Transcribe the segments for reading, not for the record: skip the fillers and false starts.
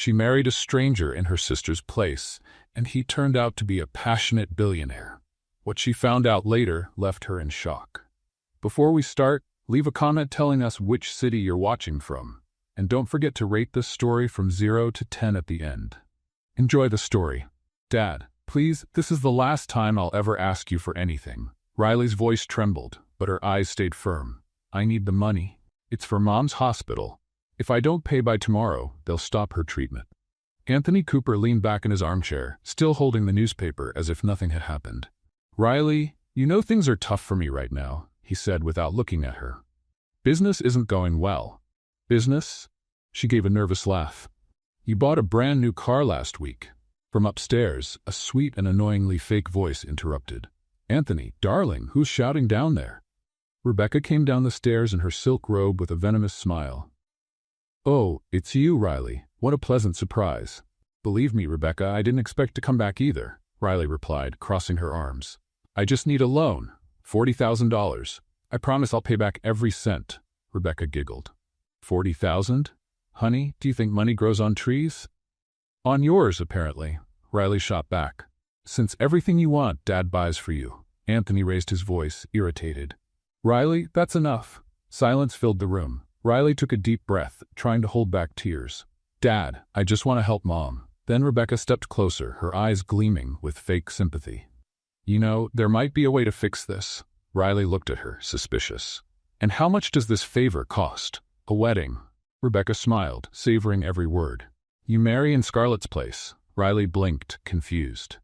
She married a stranger in her sister's place, and he turned out to be a passionate billionaire. What she found out later left her in shock. Before we start, leave a comment telling us which city you're watching from. And don't forget to rate this story from 0 to 10 at the end. Enjoy the story. Dad, please, this is the last time I'll ever ask you for anything. Riley's voice trembled, but her eyes stayed firm. I need the money. It's for Mom's hospital. If I don't pay by tomorrow, they'll stop her treatment. Anthony Cooper leaned back in his armchair, still holding the newspaper as if nothing had happened. Riley, you know things are tough for me right now, he said without looking at her. Business isn't going well. Business? She gave a nervous laugh. You bought a brand new car last week. From upstairs, a sweet and annoyingly fake voice interrupted. Anthony, darling, who's shouting down there? Rebecca came down the stairs in her silk robe with a venomous smile. Oh, it's you, Riley. What a pleasant surprise. Believe me, Rebecca, I didn't expect to come back either, Riley replied, crossing her arms. I just need a loan. $40,000. I promise I'll pay back every cent, Rebecca giggled. 40,000? Honey, do you think money grows on trees? On yours, apparently, Riley shot back. Since everything you want, Dad buys for you. Anthony raised his voice, irritated. Riley, that's enough. Silence filled the room. Riley took a deep breath, trying to hold back tears. Dad, I just want to help Mom. Then Rebecca stepped closer, her eyes gleaming with fake sympathy. You know, there might be a way to fix this. Riley looked at her, suspicious. And how much does this favor cost? A wedding. Rebecca smiled, savoring every word. You marry in Scarlett's place. Riley blinked, confused.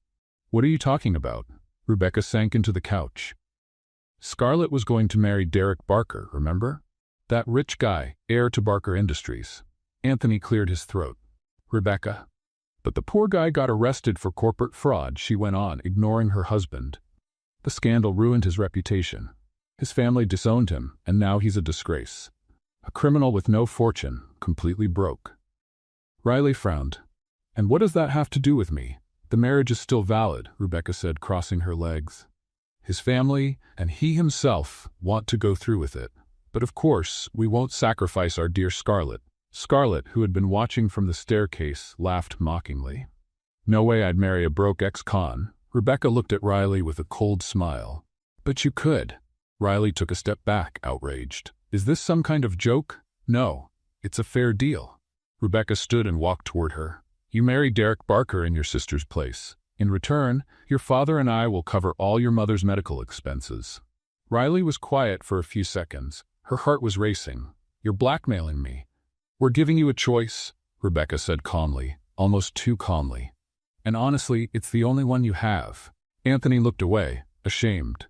What are you talking about? Rebecca sank into the couch. Scarlett was going to marry Derek Barker, remember? That rich guy, heir to Barker Industries. Anthony cleared his throat. Rebecca. But the poor guy got arrested for corporate fraud, she went on, ignoring her husband. The scandal ruined his reputation. His family disowned him, and now he's a disgrace. A criminal with no fortune, completely broke. Riley frowned. And what does that have to do with me? The marriage is still valid, Rebecca said, crossing her legs. His family, and he himself, want to go through with it. But of course, we won't sacrifice our dear Scarlett. Scarlett, who had been watching from the staircase, laughed mockingly. No way I'd marry a broke ex-con. Rebecca looked at Riley with a cold smile. But you could. Riley took a step back, outraged. Is this some kind of joke? No, it's a fair deal. Rebecca stood and walked toward her. You marry Derek Barker in your sister's place. In return, your father and I will cover all your mother's medical expenses. Riley was quiet for a few seconds. Her heart was racing. You're blackmailing me. We're giving you a choice, Rebecca said calmly, almost too calmly. And honestly, it's the only one you have. Anthony looked away, ashamed.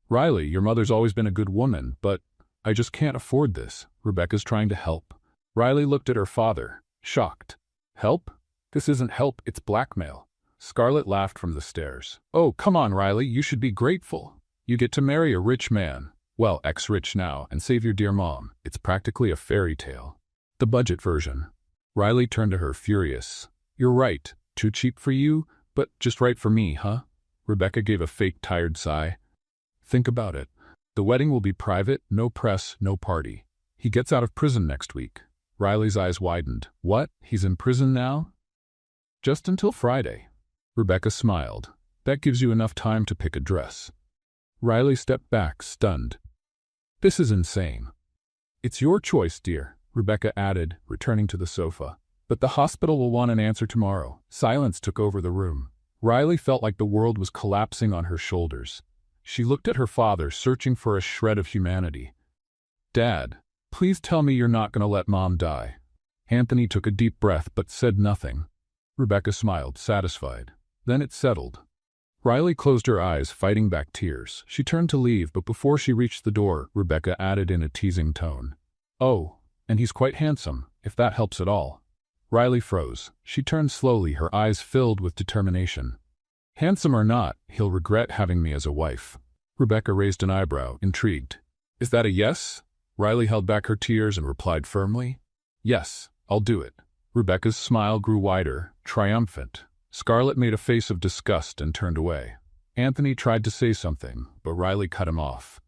Riley, your mother's always been a good woman, but I just can't afford this. Rebecca's trying to help. Riley looked at her father, shocked. Help? This isn't help, it's blackmail. Scarlett laughed from the stairs. Oh, come on, Riley, you should be grateful. You get to marry a rich man. Well, ex-rich now, and save your dear mom. It's practically a fairy tale. The budget version. Riley turned to her, furious. You're right. Too cheap for you, but just right for me, huh? Rebecca gave a fake tired sigh. Think about it. The wedding will be private, no press, no party. He gets out of prison next week. Riley's eyes widened. What? He's in prison now? Just until Friday. Rebecca smiled. That gives you enough time to pick a dress. Riley stepped back, stunned. This is insane. It's your choice, dear, Rebecca added, returning to the sofa. But the hospital will want an answer tomorrow. Silence took over the room. Riley felt like the world was collapsing on her shoulders. She looked at her father, searching for a shred of humanity. Dad, please tell me you're not going to let Mom die. Anthony took a deep breath but said nothing. Rebecca smiled, satisfied. Then it settled. Riley closed her eyes, fighting back tears. She turned to leave, but before she reached the door, Rebecca added in a teasing tone. Oh, and he's quite handsome, if that helps at all. Riley froze. She turned slowly, her eyes filled with determination. Handsome or not, he'll regret having me as a wife. Rebecca raised an eyebrow, intrigued. Is that a yes? Riley held back her tears and replied firmly. Yes, I'll do it. Rebecca's smile grew wider, triumphant. Scarlett made a face of disgust and turned away. Anthony tried to say something, but Riley cut him off.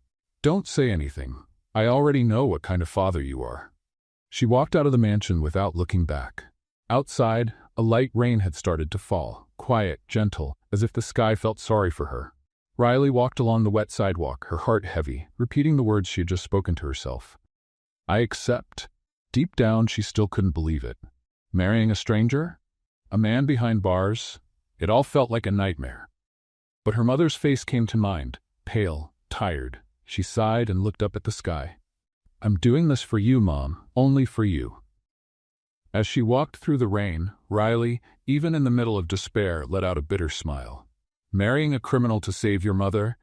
Don't say anything. I already know what kind of father you are. She walked out of the mansion without looking back. Outside, a light rain had started to fall, quiet, gentle, as if the sky felt sorry for her. Riley walked along the wet sidewalk, her heart heavy, repeating the words she had just spoken to herself. I accept. Deep down, she still couldn't believe it. Marrying a stranger? A man behind bars? It all felt like a nightmare. But her mother's face came to mind, pale, tired. She sighed and looked up at the sky. I'm doing this for you, Mom, only for you. As she walked through the rain, Riley, even in the middle of despair, let out a bitter smile. Marrying a criminal to save your mother?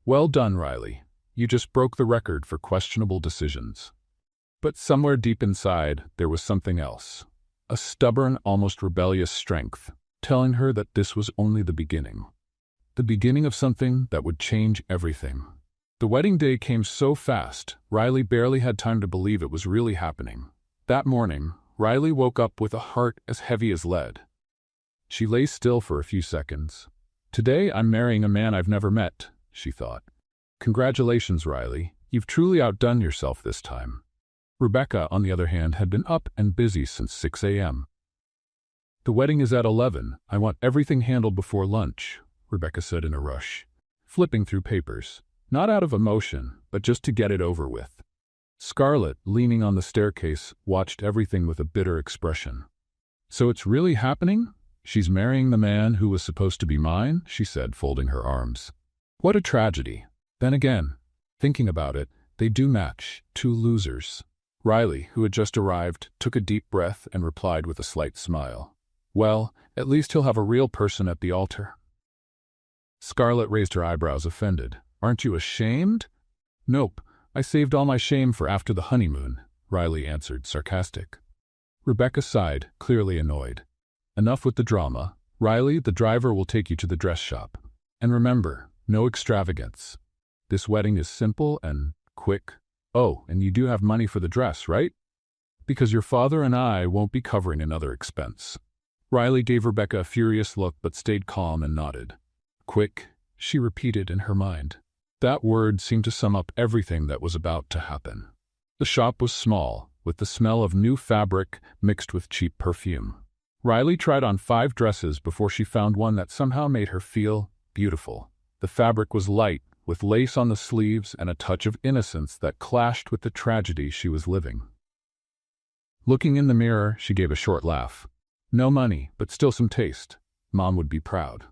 Well done, Riley. You just broke the record for questionable decisions. But somewhere deep inside, there was something else. A stubborn, almost rebellious strength, telling her that this was only the beginning. The beginning of something that would change everything. The wedding day came so fast, Riley barely had time to believe it was really happening. That morning, Riley woke up with a heart as heavy as lead. She lay still for a few seconds. Today I'm marrying a man I've never met, she thought. Congratulations, Riley. You've truly outdone yourself this time. Rebecca, on the other hand, had been up and busy since 6 a.m. The wedding is at 11. I want everything handled before lunch, Rebecca said in a rush, flipping through papers. Not out of emotion, but just to get it over with. Scarlett, leaning on the staircase, watched everything with a bitter expression. So it's really happening? She's marrying the man who was supposed to be mine, she said, folding her arms. What a tragedy. Then again, thinking about it, they do match, two losers. Riley, who had just arrived, took a deep breath and replied with a slight smile. Well, at least he'll have a real person at the altar. Scarlett raised her eyebrows, offended. Aren't you ashamed? Nope, I saved all my shame for after the honeymoon, Riley answered, sarcastic. Rebecca sighed, clearly annoyed. Enough with the drama. Riley, the driver will take you to the dress shop. And remember, no extravagance. This wedding is simple and quick. Oh, and you do have money for the dress, right? Because your father and I won't be covering another expense. Riley gave Rebecca a furious look but stayed calm and nodded. Quick, she repeated in her mind. That word seemed to sum up everything that was about to happen. The shop was small, with the smell of new fabric mixed with cheap perfume. Riley tried on 5 dresses before she found one that somehow made her feel beautiful. The fabric was light, with lace on the sleeves and a touch of innocence that clashed with the tragedy she was living. Looking in the mirror, she gave a short laugh. No money, but still some taste. Mom would be proud.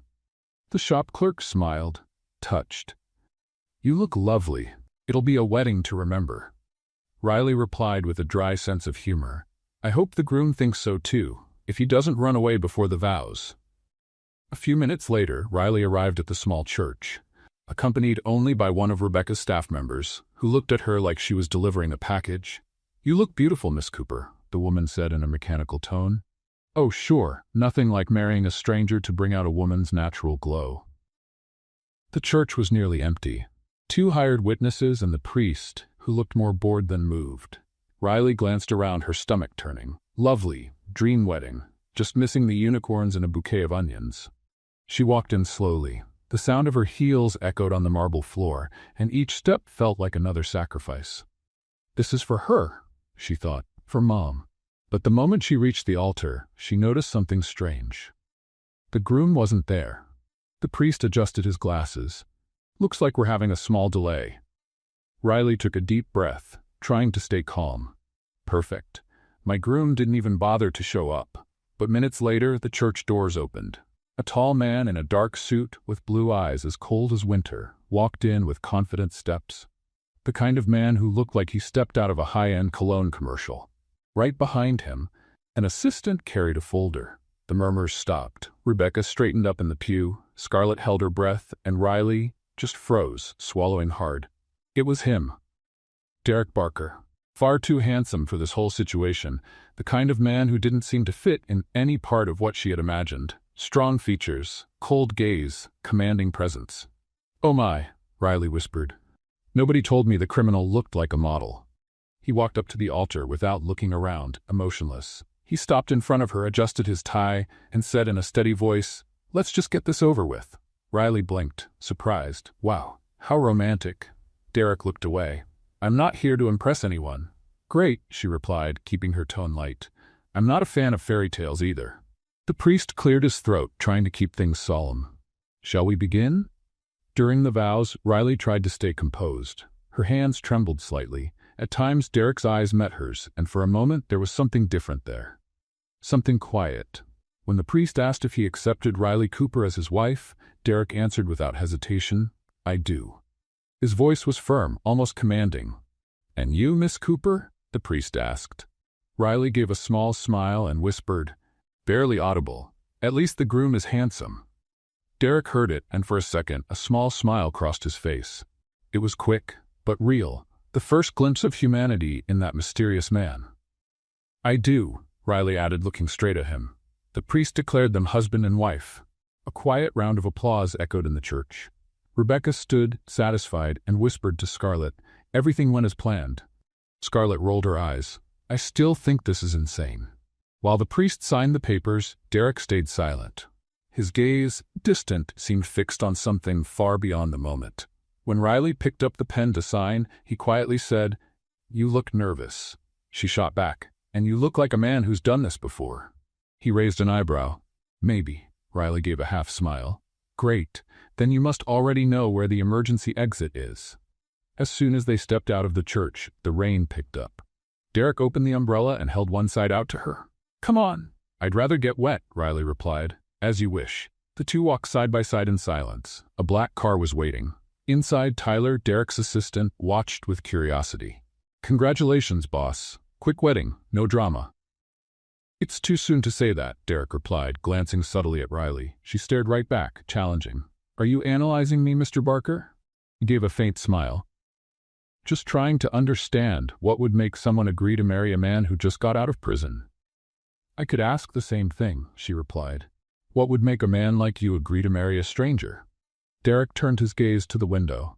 The shop clerk smiled, touched. You look lovely. It'll be a wedding to remember. Riley replied with a dry sense of humor. I hope the groom thinks so too, if he doesn't run away before the vows. A few minutes later, Riley arrived at the small church, accompanied only by one of Rebecca's staff members, who looked at her like she was delivering a package. You look beautiful, Miss Cooper, the woman said in a mechanical tone. Oh, sure, nothing like marrying a stranger to bring out a woman's natural glow. The church was nearly empty. 2 hired witnesses and the priest, who looked more bored than moved. Riley glanced around, her stomach turning. Lovely, dream wedding, just missing the unicorns and a bouquet of onions. She walked in slowly. The sound of her heels echoed on the marble floor, and each step felt like another sacrifice. This is for her, she thought, for Mom. But the moment she reached the altar, she noticed something strange. The groom wasn't there. The priest adjusted his glasses. Looks like we're having a small delay. Riley took a deep breath, trying to stay calm. Perfect. My groom didn't even bother to show up. But minutes later, the church doors opened. A tall man in a dark suit with blue eyes as cold as winter walked in with confident steps. The kind of man who looked like he stepped out of a high-end cologne commercial. Right behind him, an assistant carried a folder. The murmurs stopped. Rebecca straightened up in the pew, Scarlett held her breath, and Riley just froze, swallowing hard. It was him. Derek Barker. Far too handsome for this whole situation, the kind of man who didn't seem to fit in any part of what she had imagined. Strong features, cold gaze, commanding presence. Oh my, Riley whispered. Nobody told me the criminal looked like a model. He walked up to the altar without looking around, emotionless. He stopped in front of her, adjusted his tie, and said in a steady voice, Let's just get this over with. Riley blinked, surprised. Wow, how romantic. Derek looked away. I'm not here to impress anyone. Great, she replied, keeping her tone light. I'm not a fan of fairy tales either. The priest cleared his throat, trying to keep things solemn. Shall we begin? During the vows, Riley tried to stay composed. Her hands trembled slightly. At times, Derek's eyes met hers, and for a moment there was something different there. Something quiet. When the priest asked if he accepted Riley Cooper as his wife, Derek answered without hesitation, "I do." His voice was firm, almost commanding. "And you, Miss Cooper?" the priest asked. Riley gave a small smile and whispered, barely audible, "At least the groom is handsome." Derek heard it, and for a second, a small smile crossed his face. It was quick, but real, the first glimpse of humanity in that mysterious man. "I do," Riley added, looking straight at him. The priest declared them husband and wife. A quiet round of applause echoed in the church. Rebecca stood, satisfied, and whispered to Scarlett, "Everything went as planned." Scarlett rolled her eyes. "I still think this is insane." While the priest signed the papers, Derek stayed silent. His gaze, distant, seemed fixed on something far beyond the moment. When Riley picked up the pen to sign, he quietly said, "You look nervous." She shot back, "And you look like a man who's done this before." He raised an eyebrow. "Maybe." Riley gave a half smile. "Great. Then you must already know where the emergency exit is." As soon as they stepped out of the church, the rain picked up. Derek opened the umbrella and held one side out to her. "Come on." "I'd rather get wet," Riley replied. "As you wish." The two walked side by side in silence. A black car was waiting. Inside, Tyler, Derek's assistant, watched with curiosity. "Congratulations, boss. Quick wedding, no drama." "It's too soon to say that," Derek replied, glancing subtly at Riley. She stared right back, challenging. "Are you analyzing me, Mr. Barker?" He gave a faint smile. "Just trying to understand what would make someone agree to marry a man who just got out of prison." "I could ask the same thing," she replied. "What would make a man like you agree to marry a stranger?" Derek turned his gaze to the window.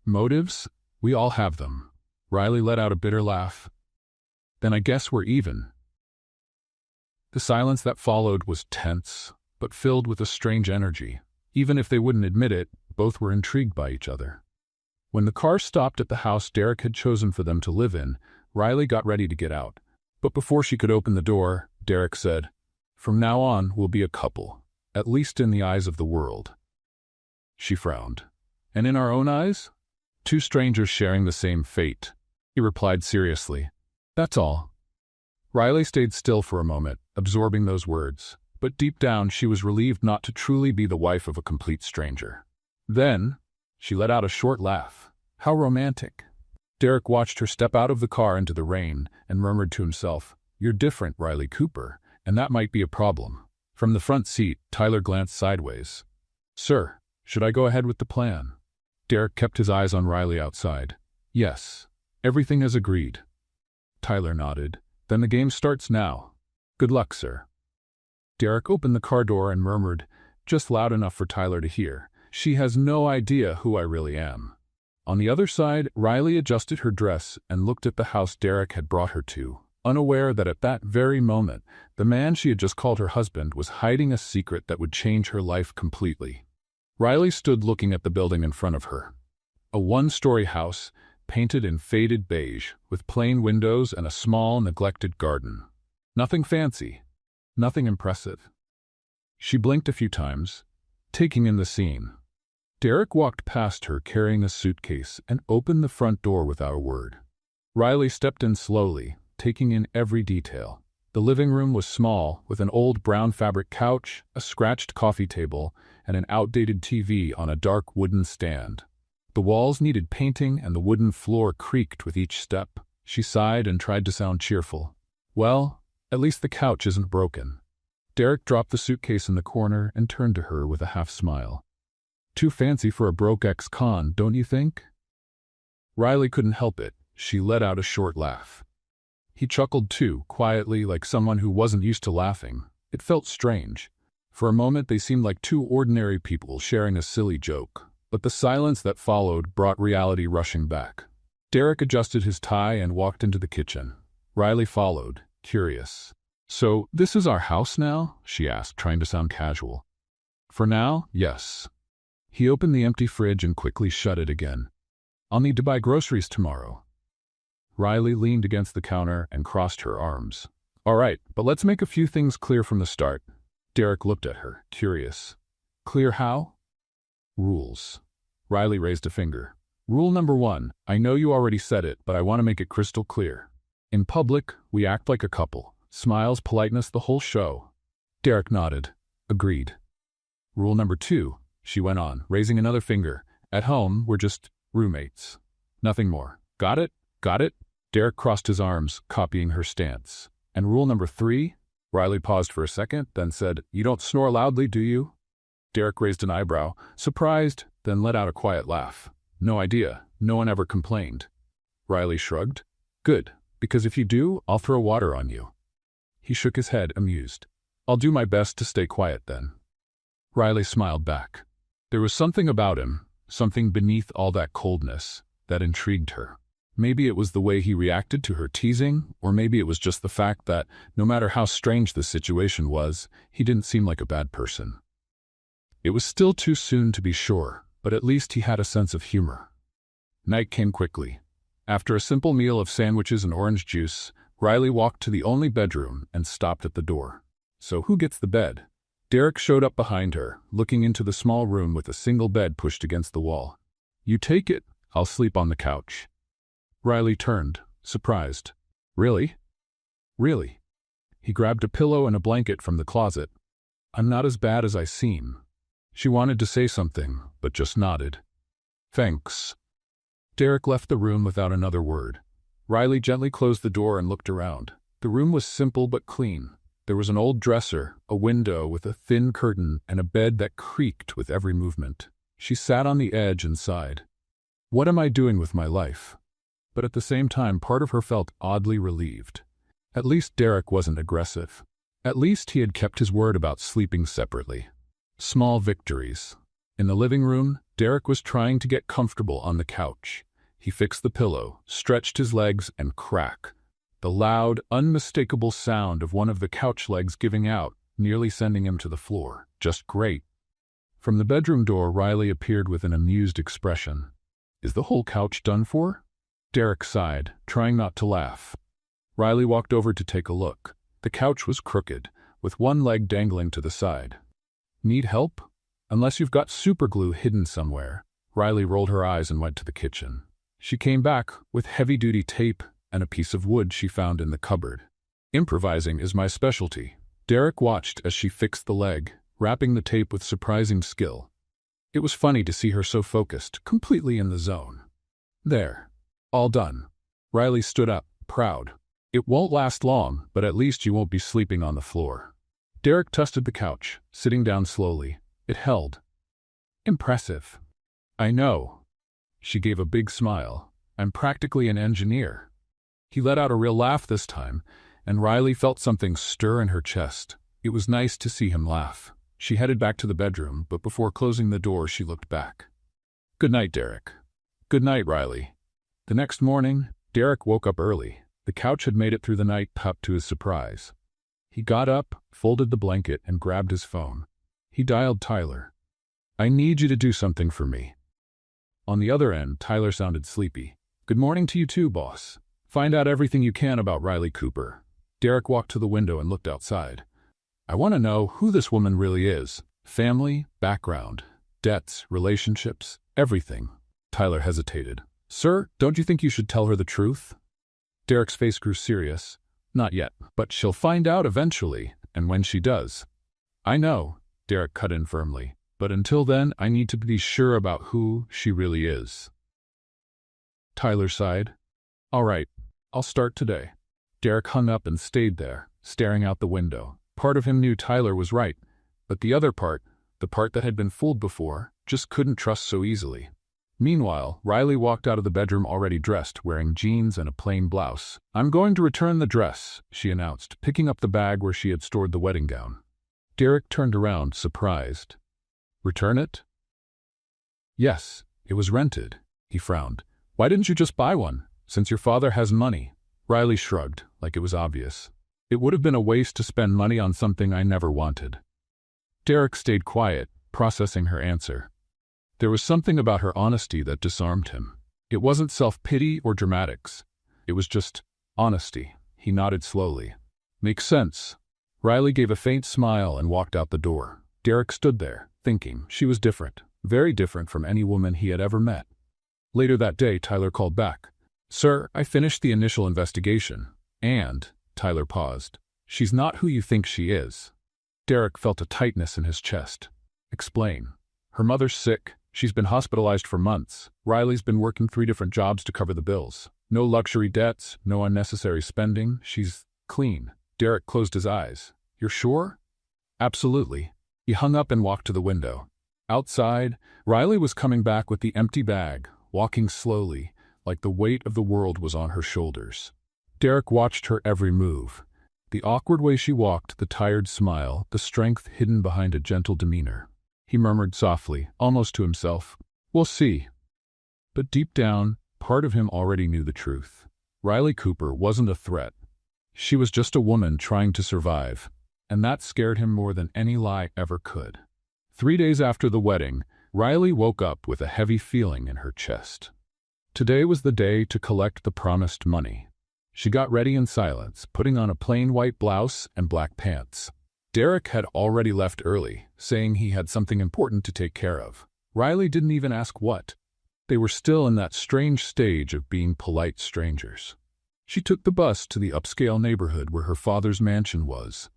"Motives? We all have them." Riley let out a bitter laugh. "Then I guess we're even." The silence that followed was tense, but filled with a strange energy. Even if they wouldn't admit it, both were intrigued by each other. When the car stopped at the house Derek had chosen for them to live in, Riley got ready to get out. But before she could open the door, Derek said, "From now on, we'll be a couple, at least in the eyes of the world." She frowned. "And in our own eyes?" "Two strangers sharing the same fate," he replied seriously. "That's all." Riley stayed still for a moment, absorbing those words, but deep down she was relieved not to truly be the wife of a complete stranger. Then, she let out a short laugh. "How romantic." Derek watched her step out of the car into the rain and murmured to himself, "You're different, Riley Cooper, and that might be a problem." From the front seat, Tyler glanced sideways. "Sir, should I go ahead with the plan?" Derek kept his eyes on Riley outside. "Yes, everything is agreed." Tyler nodded. "Then the game starts now. Good luck, sir." Derek opened the car door and murmured, just loud enough for Tyler to hear, "She has no idea who I really am." On the other side, Riley adjusted her dress and looked at the house Derek had brought her to, unaware that at that very moment, the man she had just called her husband was hiding a secret that would change her life completely. Riley stood looking at the building in front of her. A one-story house, painted in faded beige, with plain windows and a small, neglected garden. Nothing fancy, nothing impressive. She blinked a few times, taking in the scene. Derek walked past her carrying a suitcase and opened the front door without a word. Riley stepped in slowly, taking in every detail. The living room was small, with an old brown fabric couch, a scratched coffee table, and an outdated TV on a dark wooden stand. The walls needed painting and the wooden floor creaked with each step. She sighed and tried to sound cheerful. "Well, at least the couch isn't broken." Derek dropped the suitcase in the corner and turned to her with a half smile. "Too fancy for a broke ex-con, don't you think?" Riley couldn't help it. She let out a short laugh. He chuckled too, quietly, like someone who wasn't used to laughing. It felt strange. For a moment they seemed like two ordinary people sharing a silly joke, but the silence that followed brought reality rushing back. Derek adjusted his tie and walked into the kitchen. Riley followed, curious. "So, this is our house now?" she asked, trying to sound casual. "For now, yes." He opened the empty fridge and quickly shut it again. "I'll need to buy groceries tomorrow." Riley leaned against the counter and crossed her arms. All right, but let's make a few things clear from the start. Derek looked at her, curious. Clear how? Rules. Riley raised a finger. Rule number 1, I know you already said it, but I want to make it crystal clear. In public, we act like a couple. Smiles, politeness, the whole show. Derek nodded. Agreed. Rule number 2, she went on, raising another finger. At home, we're just roommates. Nothing more. Got it? Got it? Derek crossed his arms, copying her stance. And rule number 3? Riley paused for a second, then said, You don't snore loudly, do you? Derek raised an eyebrow, surprised, then let out a quiet laugh. No idea. No one ever complained. Riley shrugged. Good, because if you do, I'll throw water on you. He shook his head, amused. I'll do my best to stay quiet then. Riley smiled back. There was something about him, something beneath all that coldness, that intrigued her. Maybe it was the way he reacted to her teasing, or maybe it was just the fact that, no matter how strange the situation was, he didn't seem like a bad person. It was still too soon to be sure, but at least he had a sense of humor. Night came quickly. After a simple meal of sandwiches and orange juice, Riley walked to the only bedroom and stopped at the door. So who gets the bed? Derek showed up behind her, looking into the small room with a single bed pushed against the wall. You take it, I'll sleep on the couch. Riley turned, surprised. Really? Really? He grabbed a pillow and a blanket from the closet. I'm not as bad as I seem. She wanted to say something, but just nodded. Thanks. Derek left the room without another word. Riley gently closed the door and looked around. The room was simple but clean. There was an old dresser, a window with a thin curtain, and a bed that creaked with every movement. She sat on the edge and sighed. What am I doing with my life? But at the same time, part of her felt oddly relieved. At least Derek wasn't aggressive. At least he had kept his word about sleeping separately. Small victories. In the living room, Derek was trying to get comfortable on the couch. He fixed the pillow, stretched his legs, and crack. The loud, unmistakable sound of one of the couch legs giving out, nearly sending him to the floor. Just great. From the bedroom door, Riley appeared with an amused expression. Is the whole couch done for? Derek sighed, trying not to laugh. Riley walked over to take a look. The couch was crooked, with one leg dangling to the side. Need help? Unless you've got superglue hidden somewhere. Riley rolled her eyes and went to the kitchen. She came back with heavy-duty tape and a piece of wood she found in the cupboard. Improvising is my specialty. Derek watched as she fixed the leg, wrapping the tape with surprising skill. It was funny to see her so focused, completely in the zone. There. All done. Riley stood up, proud. It won't last long, but at least you won't be sleeping on the floor. Derek tested the couch, sitting down slowly. It held. Impressive. I know. She gave a big smile. I'm practically an engineer. He let out a real laugh this time, and Riley felt something stir in her chest. It was nice to see him laugh. She headed back to the bedroom, but before closing the door, she looked back. Good night, Derek. Good night, Riley. The next morning, Derek woke up early. The couch had made it through the night, up to his surprise. He got up, folded the blanket, and grabbed his phone. He dialed Tyler. I need you to do something for me. On the other end, Tyler sounded sleepy. Good morning to you too, boss. Find out everything you can about Riley Cooper. Derek walked to the window and looked outside. I want to know who this woman really is. Family, background, debts, relationships, everything. Tyler hesitated. Sir, don't you think you should tell her the truth? Derek's face grew serious. Not yet, but she'll find out eventually, and when she does. I know, Derek cut in firmly, but until then I need to be sure about who she really is. Tyler sighed. All right, I'll start today. Derek hung up and stayed there, staring out the window. Part of him knew Tyler was right, but the other part, the part that had been fooled before, just couldn't trust so easily. Meanwhile, Riley walked out of the bedroom already dressed, wearing jeans and a plain blouse. I'm going to return the dress, she announced, picking up the bag where she had stored the wedding gown. Derek turned around, surprised. Return it? Yes, it was rented. He frowned. Why didn't you just buy one, since your father has money? Riley shrugged, like it was obvious. It would have been a waste to spend money on something I never wanted. Derek stayed quiet, processing her answer. There was something about her honesty that disarmed him. It wasn't self-pity or dramatics. It was just honesty. He nodded slowly. Makes sense. Riley gave a faint smile and walked out the door. Derek stood there, thinking. She was different, very different from any woman he had ever met. Later that day, Tyler called back. "Sir, I finished the initial investigation. And," Tyler paused, "she's not who you think she is." Derek felt a tightness in his chest. "Explain." "Her mother's sick. She's been hospitalized for months. Riley's been working 3 different jobs to cover the bills. No luxury debts, no unnecessary spending. She's clean." Derek closed his eyes. "You're sure?" "Absolutely." He hung up and walked to the window. Outside, Riley was coming back with the empty bag, walking slowly, like the weight of the world was on her shoulders. Derek watched her every move. The awkward way she walked, the tired smile, the strength hidden behind a gentle demeanor. He murmured softly, almost to himself, "We'll see." But deep down, part of him already knew the truth. Riley Cooper wasn't a threat. She was just a woman trying to survive, and that scared him more than any lie ever could. 3 days after the wedding, Riley woke up with a heavy feeling in her chest. Today was the day to collect the promised money. She got ready in silence, putting on a plain white blouse and black pants. Derek had already left early, saying he had something important to take care of. Riley didn't even ask what. They were still in that strange stage of being polite strangers. She took the bus to the upscale neighborhood where her father's mansion was.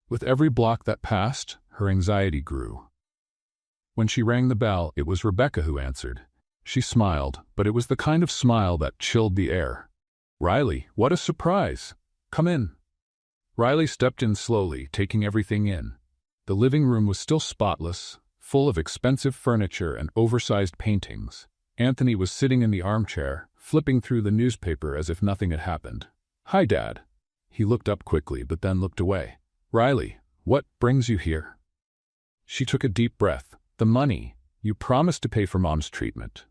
With every block that passed, her anxiety grew. When she rang the bell, it was Rebecca who answered. She smiled, but it was the kind of smile that chilled the air. "Riley, what a surprise! Come in." Riley stepped in slowly, taking everything in. The living room was still spotless, full of expensive furniture and oversized paintings. Anthony was sitting in the armchair, flipping through the newspaper as if nothing had happened. "Hi, Dad." He looked up quickly, but then looked away. "Riley, what brings you here?" She took a deep breath. "The money. You promised to pay for Mom's treatment."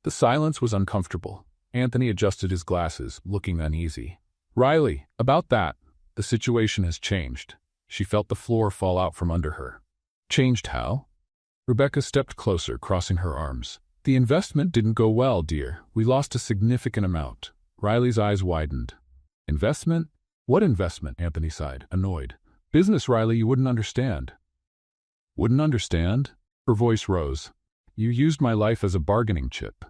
The silence was uncomfortable. Anthony adjusted his glasses, looking uneasy. "Riley, about that. The situation has changed." She felt the floor fall out from under her. "Changed how?" Rebecca stepped closer, crossing her arms. "The investment didn't go well, dear. We lost a significant amount." Riley's eyes widened. "Investment? What investment?" Anthony sighed, annoyed. "Business, Riley, you wouldn't understand." "Wouldn't understand?" Her voice rose. "You used my life as a bargaining chip."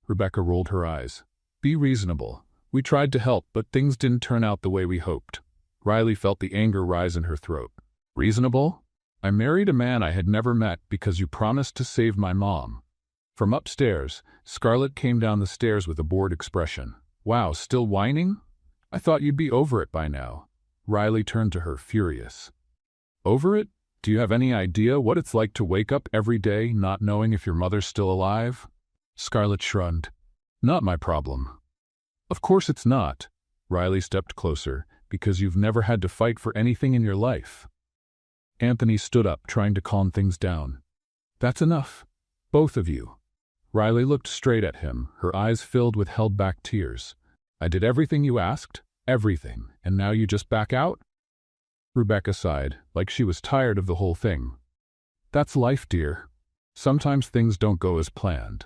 Rebecca rolled her eyes. "Be reasonable. We tried to help, but things didn't turn out the way we hoped." Riley felt the anger rise in her throat. "Reasonable? I married a man I had never met because you promised to save my mom." From upstairs, Scarlett came down the stairs with a bored expression. "Wow, still whining? I thought you'd be over it by now." Riley turned to her, furious. "Over it? Do you have any idea what it's like to wake up every day not knowing if your mother's still alive?" Scarlett shrugged. "Not my problem." "Of course it's not." Riley stepped closer. "Because you've never had to fight for anything in your life." Anthony stood up, trying to calm things down. "That's enough. Both of you." Riley looked straight at him, her eyes filled with held-back tears. "I did everything you asked, everything, and now you just back out?" Rebecca sighed, like she was tired of the whole thing. "That's life, dear. Sometimes things don't go as planned."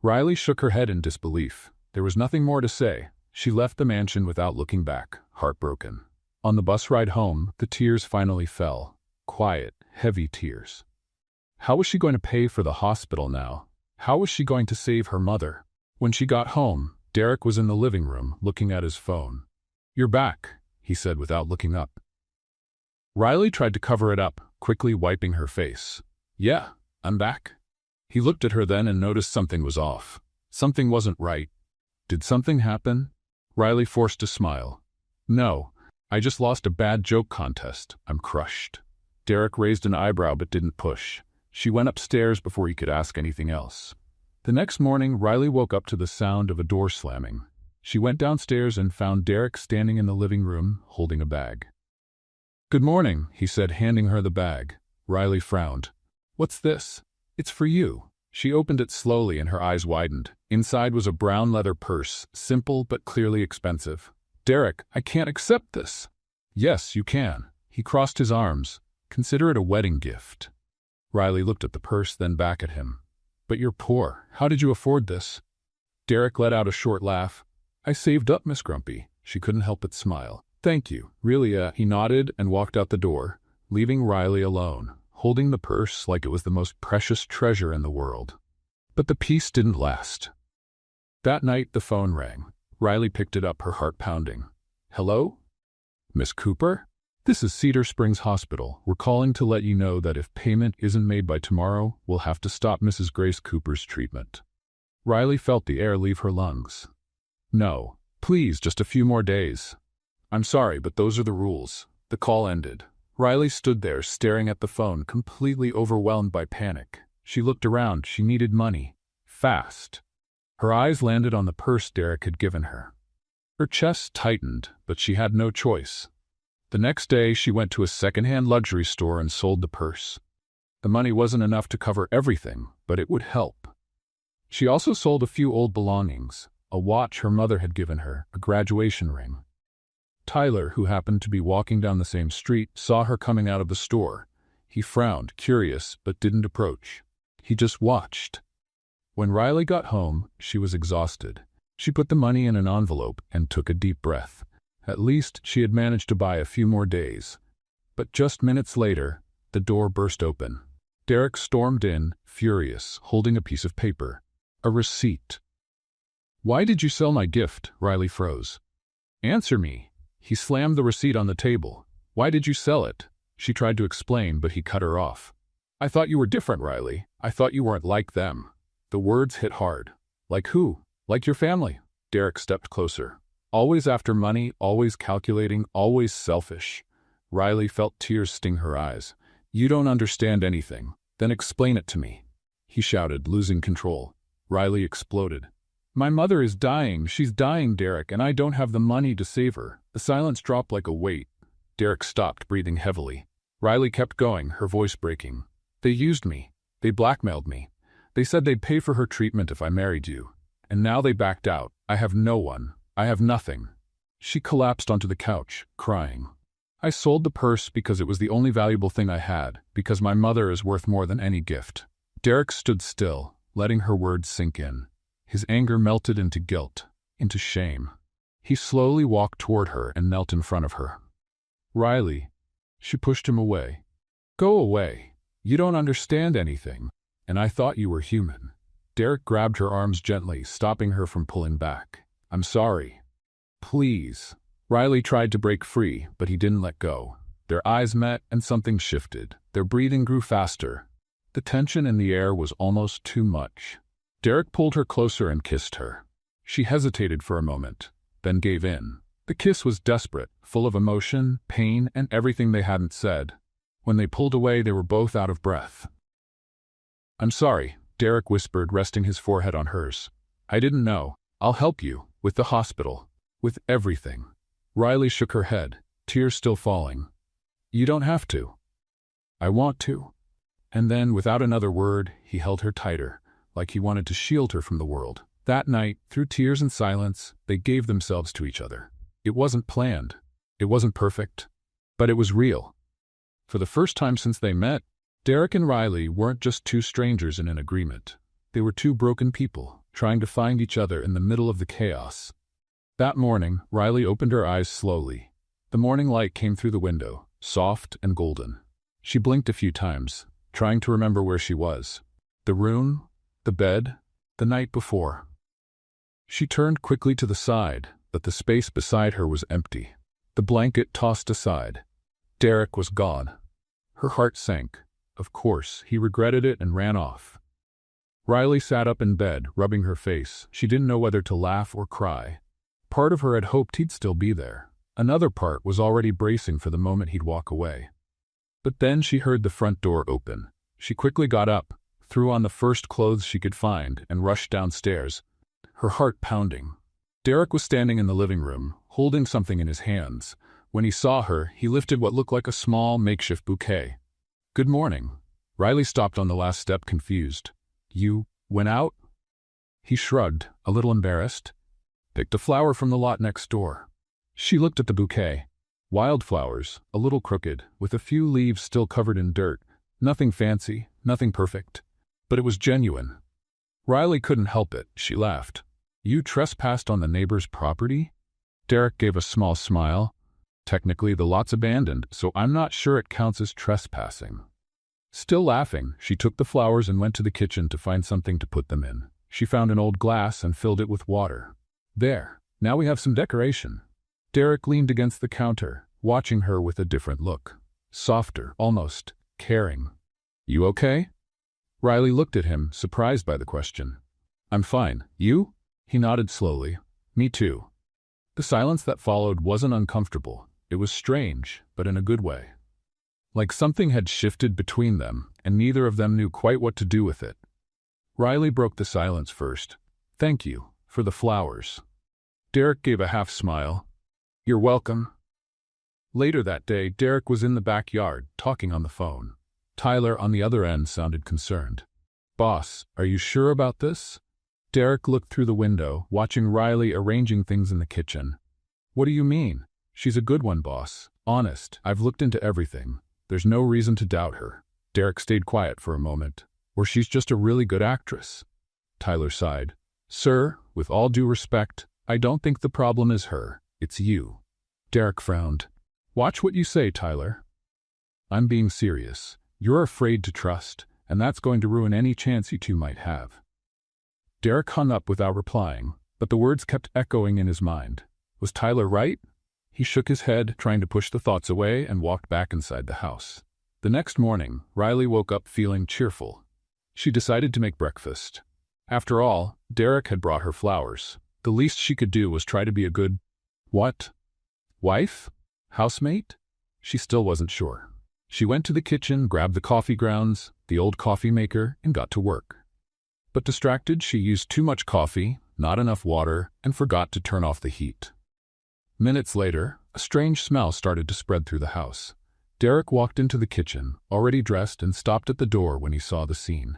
Riley shook her head in disbelief. There was nothing more to say. She left the mansion without looking back, heartbroken. On the bus ride home, the tears finally fell. Quiet, heavy tears. How was she going to pay for the hospital now? How was she going to save her mother? When she got home, Derek was in the living room, looking at his phone. "You're back," he said without looking up. Riley tried to cover it up, quickly wiping her face. "Yeah, I'm back." He looked at her then and noticed something was off. Something wasn't right. "Did something happen?" Riley forced a smile. "No, I just lost a bad joke contest. I'm crushed." Derek raised an eyebrow but didn't push. She went upstairs before he could ask anything else. The next morning, Riley woke up to the sound of a door slamming. She went downstairs and found Derek standing in the living room, holding a bag. "Good morning," he said, handing her the bag. Riley frowned. "What's this?" "It's for you." She opened it slowly and her eyes widened. Inside was a brown leather purse, simple but clearly expensive. "Derek, I can't accept this." "Yes, you can." He crossed his arms. "Consider it a wedding gift." Riley looked at the purse, then back at him. "But you're poor. How did you afford this?" Derek let out a short laugh. "I saved up, Miss Grumpy." She couldn't help but smile. Thank you, really, he nodded and walked out the door, leaving Riley alone, holding the purse like it was the most precious treasure in the world. But the peace didn't last. That night the phone rang. Riley picked it up, her heart pounding. Hello? Miss Cooper? This is Cedar Springs Hospital. We're calling to let you know that if payment isn't made by tomorrow, we'll have to stop Mrs. Grace Cooper's treatment. Riley felt the air leave her lungs. No, please, just a few more days. I'm sorry, but those are the rules. The call ended. Riley stood there staring at the phone, completely overwhelmed by panic. She looked around. She needed money. Fast. Her eyes landed on the purse Derek had given her. Her chest tightened, but she had no choice. The next day, she went to a second-hand luxury store and sold the purse. The money wasn't enough to cover everything, but it would help. She also sold a few old belongings, a watch her mother had given her, a graduation ring. Tyler, who happened to be walking down the same street, saw her coming out of the store. He frowned, curious, but didn't approach. He just watched. When Riley got home, she was exhausted. She put the money in an envelope and took a deep breath. At least she had managed to buy a few more days. But just minutes later, the door burst open. Derek stormed in, furious, holding a piece of paper. A receipt. Why did you sell my gift? Riley froze. Answer me. He slammed the receipt on the table. Why did you sell it? She tried to explain, but he cut her off. I thought you were different, Riley. I thought you weren't like them. The words hit hard. Like who? Like your family. Derek stepped closer. Always after money, always calculating, always selfish. Riley felt tears sting her eyes. You don't understand anything. Then explain it to me. He shouted, losing control. Riley exploded. My mother is dying. She's dying, Derek, and I don't have the money to save her. The silence dropped like a weight. Derek stopped, breathing heavily. Riley kept going, her voice breaking. They used me. They blackmailed me. They said they'd pay for her treatment if I married you. And now they backed out. I have no one. I have nothing. She collapsed onto the couch, crying. I sold the purse because it was the only valuable thing I had, because my mother is worth more than any gift. Derek stood still, letting her words sink in. His anger melted into guilt, into shame. He slowly walked toward her and knelt in front of her. Riley. She pushed him away. Go away. You don't understand anything, and I thought you were human. Derek grabbed her arms gently, stopping her from pulling back. I'm sorry. Please. Riley tried to break free, but he didn't let go. Their eyes met and something shifted. Their breathing grew faster. The tension in the air was almost too much. Derek pulled her closer and kissed her. She hesitated for a moment, then gave in. The kiss was desperate, full of emotion, pain, and everything they hadn't said. When they pulled away, they were both out of breath. I'm sorry, Derek whispered, resting his forehead on hers. I didn't know. I'll help you, with the hospital, with everything. Riley shook her head, tears still falling. You don't have to. I want to. And then, without another word, he held her tighter, like he wanted to shield her from the world. That night, through tears and silence, they gave themselves to each other. It wasn't planned. It wasn't perfect. But it was real. For the first time since they met, Derek and Riley weren't just two strangers in an agreement. They were two broken people, trying to find each other in the middle of the chaos. That morning, Riley opened her eyes slowly. The morning light came through the window, soft and golden. She blinked a few times, trying to remember where she was. The room, the bed, the night before. She turned quickly to the side, but the space beside her was empty. The blanket tossed aside. Derek was gone. Her heart sank. Of course, he regretted it and ran off. Riley sat up in bed, rubbing her face. She didn't know whether to laugh or cry. Part of her had hoped he'd still be there. Another part was already bracing for the moment he'd walk away. But then she heard the front door open. She quickly got up, threw on the first clothes she could find, and rushed downstairs, her heart pounding. Derek was standing in the living room, holding something in his hands. When he saw her, he lifted what looked like a small, makeshift bouquet. Good morning. Riley stopped on the last step, confused. You went out? He shrugged, a little embarrassed. Picked a flower from the lot next door. She looked at the bouquet. Wildflowers, a little crooked, with a few leaves still covered in dirt. Nothing fancy, nothing perfect. But it was genuine. Riley couldn't help it. She laughed. You trespassed on the neighbor's property? Derek gave a small smile. Technically, the lot's abandoned, so I'm not sure it counts as trespassing. Still laughing, she took the flowers and went to the kitchen to find something to put them in. She found an old glass and filled it with water. There, now we have some decoration. Derek leaned against the counter, watching her with a different look. Softer, almost caring. You okay? Riley looked at him, surprised by the question. I'm fine. You? He nodded slowly. Me too. The silence that followed wasn't uncomfortable. It was strange, but in a good way. Like something had shifted between them, and neither of them knew quite what to do with it. Riley broke the silence first. Thank you for the flowers. Derek gave a half smile. You're welcome. Later that day, Derek was in the backyard, talking on the phone. Tyler on the other end sounded concerned. Boss, are you sure about this? Derek looked through the window, watching Riley arranging things in the kitchen. What do you mean? She's a good one, boss. Honest, I've looked into everything. There's no reason to doubt her. Derek stayed quiet for a moment. Or she's just a really good actress. Tyler sighed. Sir, with all due respect, I don't think the problem is her. It's you. Derek frowned. Watch what you say, Tyler. I'm being serious. You're afraid to trust, and that's going to ruin any chance you two might have. Derek hung up without replying, but the words kept echoing in his mind. Was Tyler right? He shook his head, trying to push the thoughts away, and walked back inside the house. The next morning, Riley woke up feeling cheerful. She decided to make breakfast. After all, Derek had brought her flowers. The least she could do was try to be a good, what? Wife? Housemate? She still wasn't sure. She went to the kitchen, grabbed the coffee grounds, the old coffee maker, and got to work. But distracted, she used too much coffee, not enough water, and forgot to turn off the heat. Minutes later, a strange smell started to spread through the house. Derek walked into the kitchen, already dressed, and stopped at the door when he saw the scene.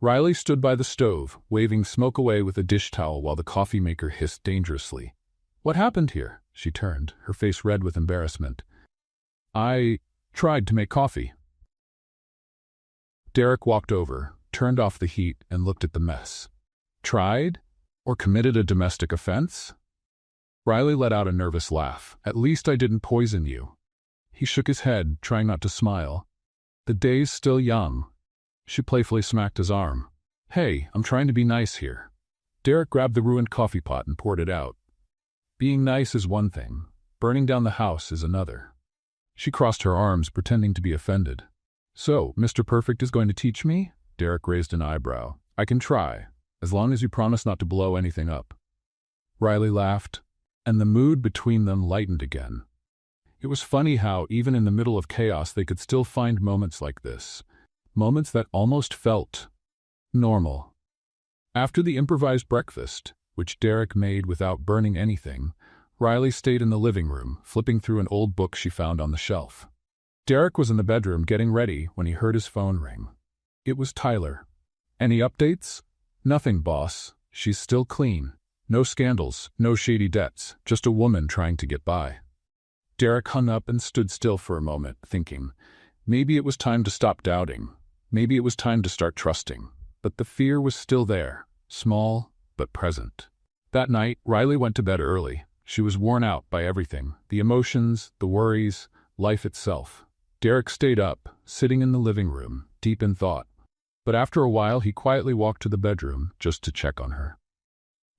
Riley stood by the stove, waving smoke away with a dish towel while the coffee maker hissed dangerously. What happened here? She turned, her face red with embarrassment. I tried to make coffee. Derek walked over, turned off the heat, and looked at the mess. Tried? Or committed a domestic offense? Riley let out a nervous laugh. At least I didn't poison you. He shook his head, trying not to smile. The day's still young. She playfully smacked his arm. Hey, I'm trying to be nice here. Derek grabbed the ruined coffee pot and poured it out. Being nice is one thing. Burning down the house is another. She crossed her arms, pretending to be offended. So, Mr. Perfect is going to teach me? Derek raised an eyebrow. I can try, as long as you promise not to blow anything up. Riley laughed, and the mood between them lightened again. It was funny how, even in the middle of chaos, they could still find moments like this. Moments that almost felt normal. After the improvised breakfast, which Derek made without burning anything, Riley stayed in the living room, flipping through an old book she found on the shelf. Derek was in the bedroom getting ready when he heard his phone ring. It was Tyler. Any updates? Nothing, boss. She's still clean. No scandals, no shady debts, just a woman trying to get by. Derek hung up and stood still for a moment, thinking, maybe it was time to stop doubting. Maybe it was time to start trusting. But the fear was still there, small but present. That night, Riley went to bed early. She was worn out by everything, the emotions, the worries, life itself. Derek stayed up, sitting in the living room, deep in thought. But after a while, he quietly walked to the bedroom just to check on her.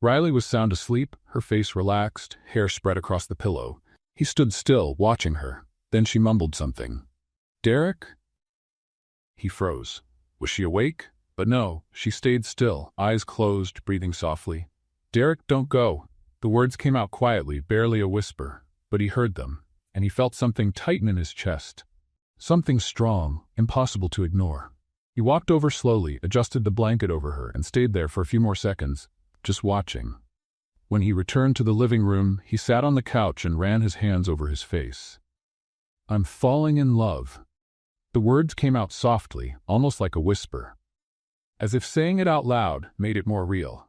Riley was sound asleep, her face relaxed, hair spread across the pillow. He stood still, watching her. Then she mumbled something. Derek? He froze. Was she awake? But no, she stayed still, eyes closed, breathing softly. Derek, don't go. The words came out quietly, barely a whisper, but he heard them, and he felt something tighten in his chest. Something strong, impossible to ignore. He walked over slowly, adjusted the blanket over her, and stayed there for a few more seconds, just watching. When he returned to the living room, he sat on the couch and ran his hands over his face. I'm falling in love. The words came out softly, almost like a whisper. As if saying it out loud made it more real,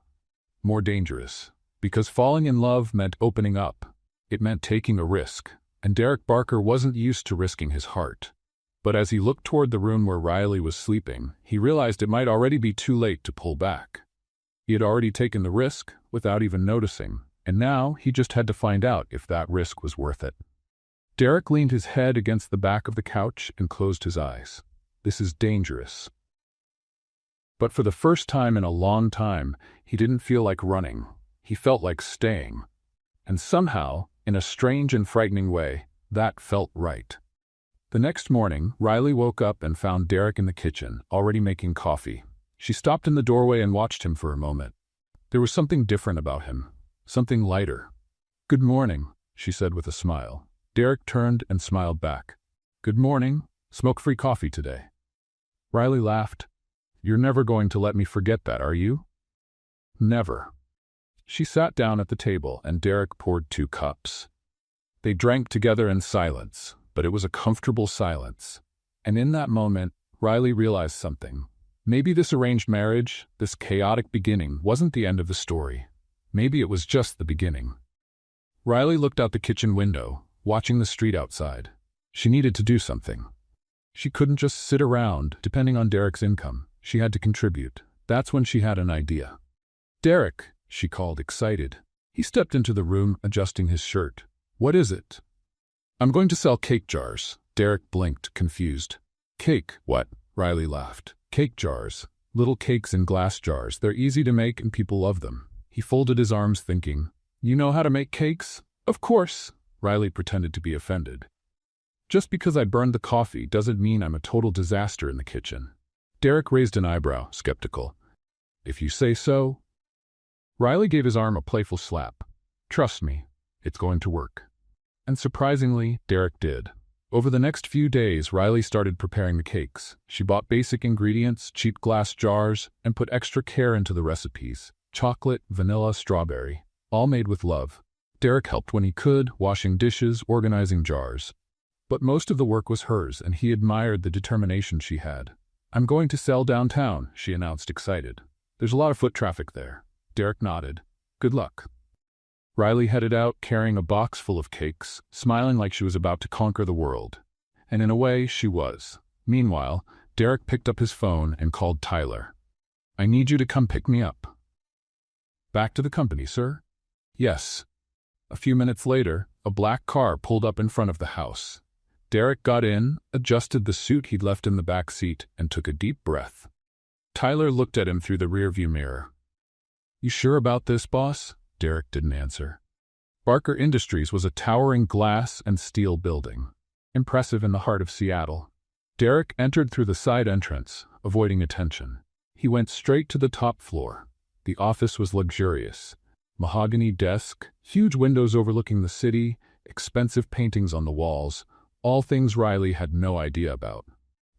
more dangerous. Because falling in love meant opening up. It meant taking a risk, and Derek Barker wasn't used to risking his heart. But as he looked toward the room where Riley was sleeping, he realized it might already be too late to pull back. He had already taken the risk without even noticing, and now he just had to find out if that risk was worth it. Derek leaned his head against the back of the couch and closed his eyes. This is dangerous. But for the first time in a long time, he didn't feel like running. He felt like staying. And somehow, in a strange and frightening way, that felt right. The next morning, Riley woke up and found Derek in the kitchen, already making coffee. She stopped in the doorway and watched him for a moment. There was something different about him, something lighter. "Good morning," she said with a smile. Derek turned and smiled back. "Good morning. Smoke-free coffee today." Riley laughed. "You're never going to let me forget that, are you?" "Never." She sat down at the table and Derek poured 2 cups. They drank together in silence, but it was a comfortable silence. And in that moment, Riley realized something. Maybe this arranged marriage, this chaotic beginning, wasn't the end of the story. Maybe it was just the beginning. Riley looked out the kitchen window, watching the street outside. She needed to do something. She couldn't just sit around, depending on Derek's income. She had to contribute. That's when she had an idea. "Derek," she called, excited. He stepped into the room, adjusting his shirt. "What is it?" "I'm going to sell cake jars." Derek blinked, confused. "Cake, what?" Riley laughed. "Cake jars. Little cakes in glass jars. They're easy to make and people love them." He folded his arms, thinking, "You know how to make cakes?" "Of course." Riley pretended to be offended. "Just because I burned the coffee doesn't mean I'm a total disaster in the kitchen." Derek raised an eyebrow, skeptical. "If you say so." Riley gave his arm a playful slap. "Trust me, it's going to work." And surprisingly, Derek did. Over the next few days, Riley started preparing the cakes. She bought basic ingredients, cheap glass jars, and put extra care into the recipes. Chocolate, vanilla, strawberry, all made with love. Derek helped when he could, washing dishes, organizing jars. But most of the work was hers, and he admired the determination she had. "I'm going to sell downtown," she announced, excited. "There's a lot of foot traffic there." Derek nodded. "Good luck." Riley headed out, carrying a box full of cakes, smiling like she was about to conquer the world. And in a way, she was. Meanwhile, Derek picked up his phone and called Tyler. "I need you to come pick me up." "Back to the company, sir?" "Yes." A few minutes later, a black car pulled up in front of the house. Derek got in, adjusted the suit he'd left in the back seat, and took a deep breath. Tyler looked at him through the rearview mirror. "You sure about this, boss?" Derek didn't answer. Barker Industries was a towering glass and steel building, impressive in the heart of Seattle. Derek entered through the side entrance, avoiding attention. He went straight to the top floor. The office was luxurious. Mahogany desk, huge windows overlooking the city, expensive paintings on the walls, all things Riley had no idea about.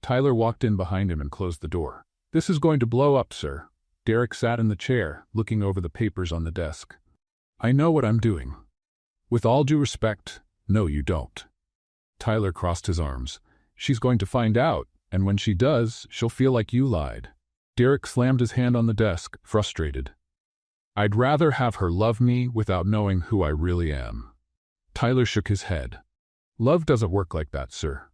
Tyler walked in behind him and closed the door. "This is going to blow up, sir." Derek sat in the chair, looking over the papers on the desk. "I know what I'm doing." "With all due respect, no you don't." Tyler crossed his arms. "She's going to find out, and when she does, she'll feel like you lied." Derek slammed his hand on the desk, frustrated. "I'd rather have her love me without knowing who I really am." Tyler shook his head. "Love doesn't work like that, sir."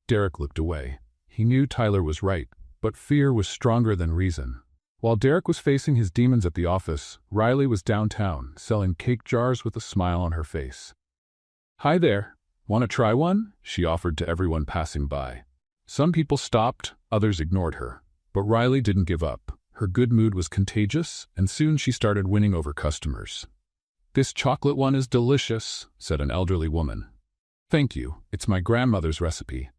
Derek looked away. He knew Tyler was right, but fear was stronger than reason. While Derek was facing his demons at the office, Riley was downtown, selling cake jars with a smile on her face. "Hi there. Want to try one?" she offered to everyone passing by. Some people stopped, others ignored her. But Riley didn't give up. Her good mood was contagious, and soon she started winning over customers. "This chocolate one is delicious," said an elderly woman. "Thank you. It's my grandmother's recipe."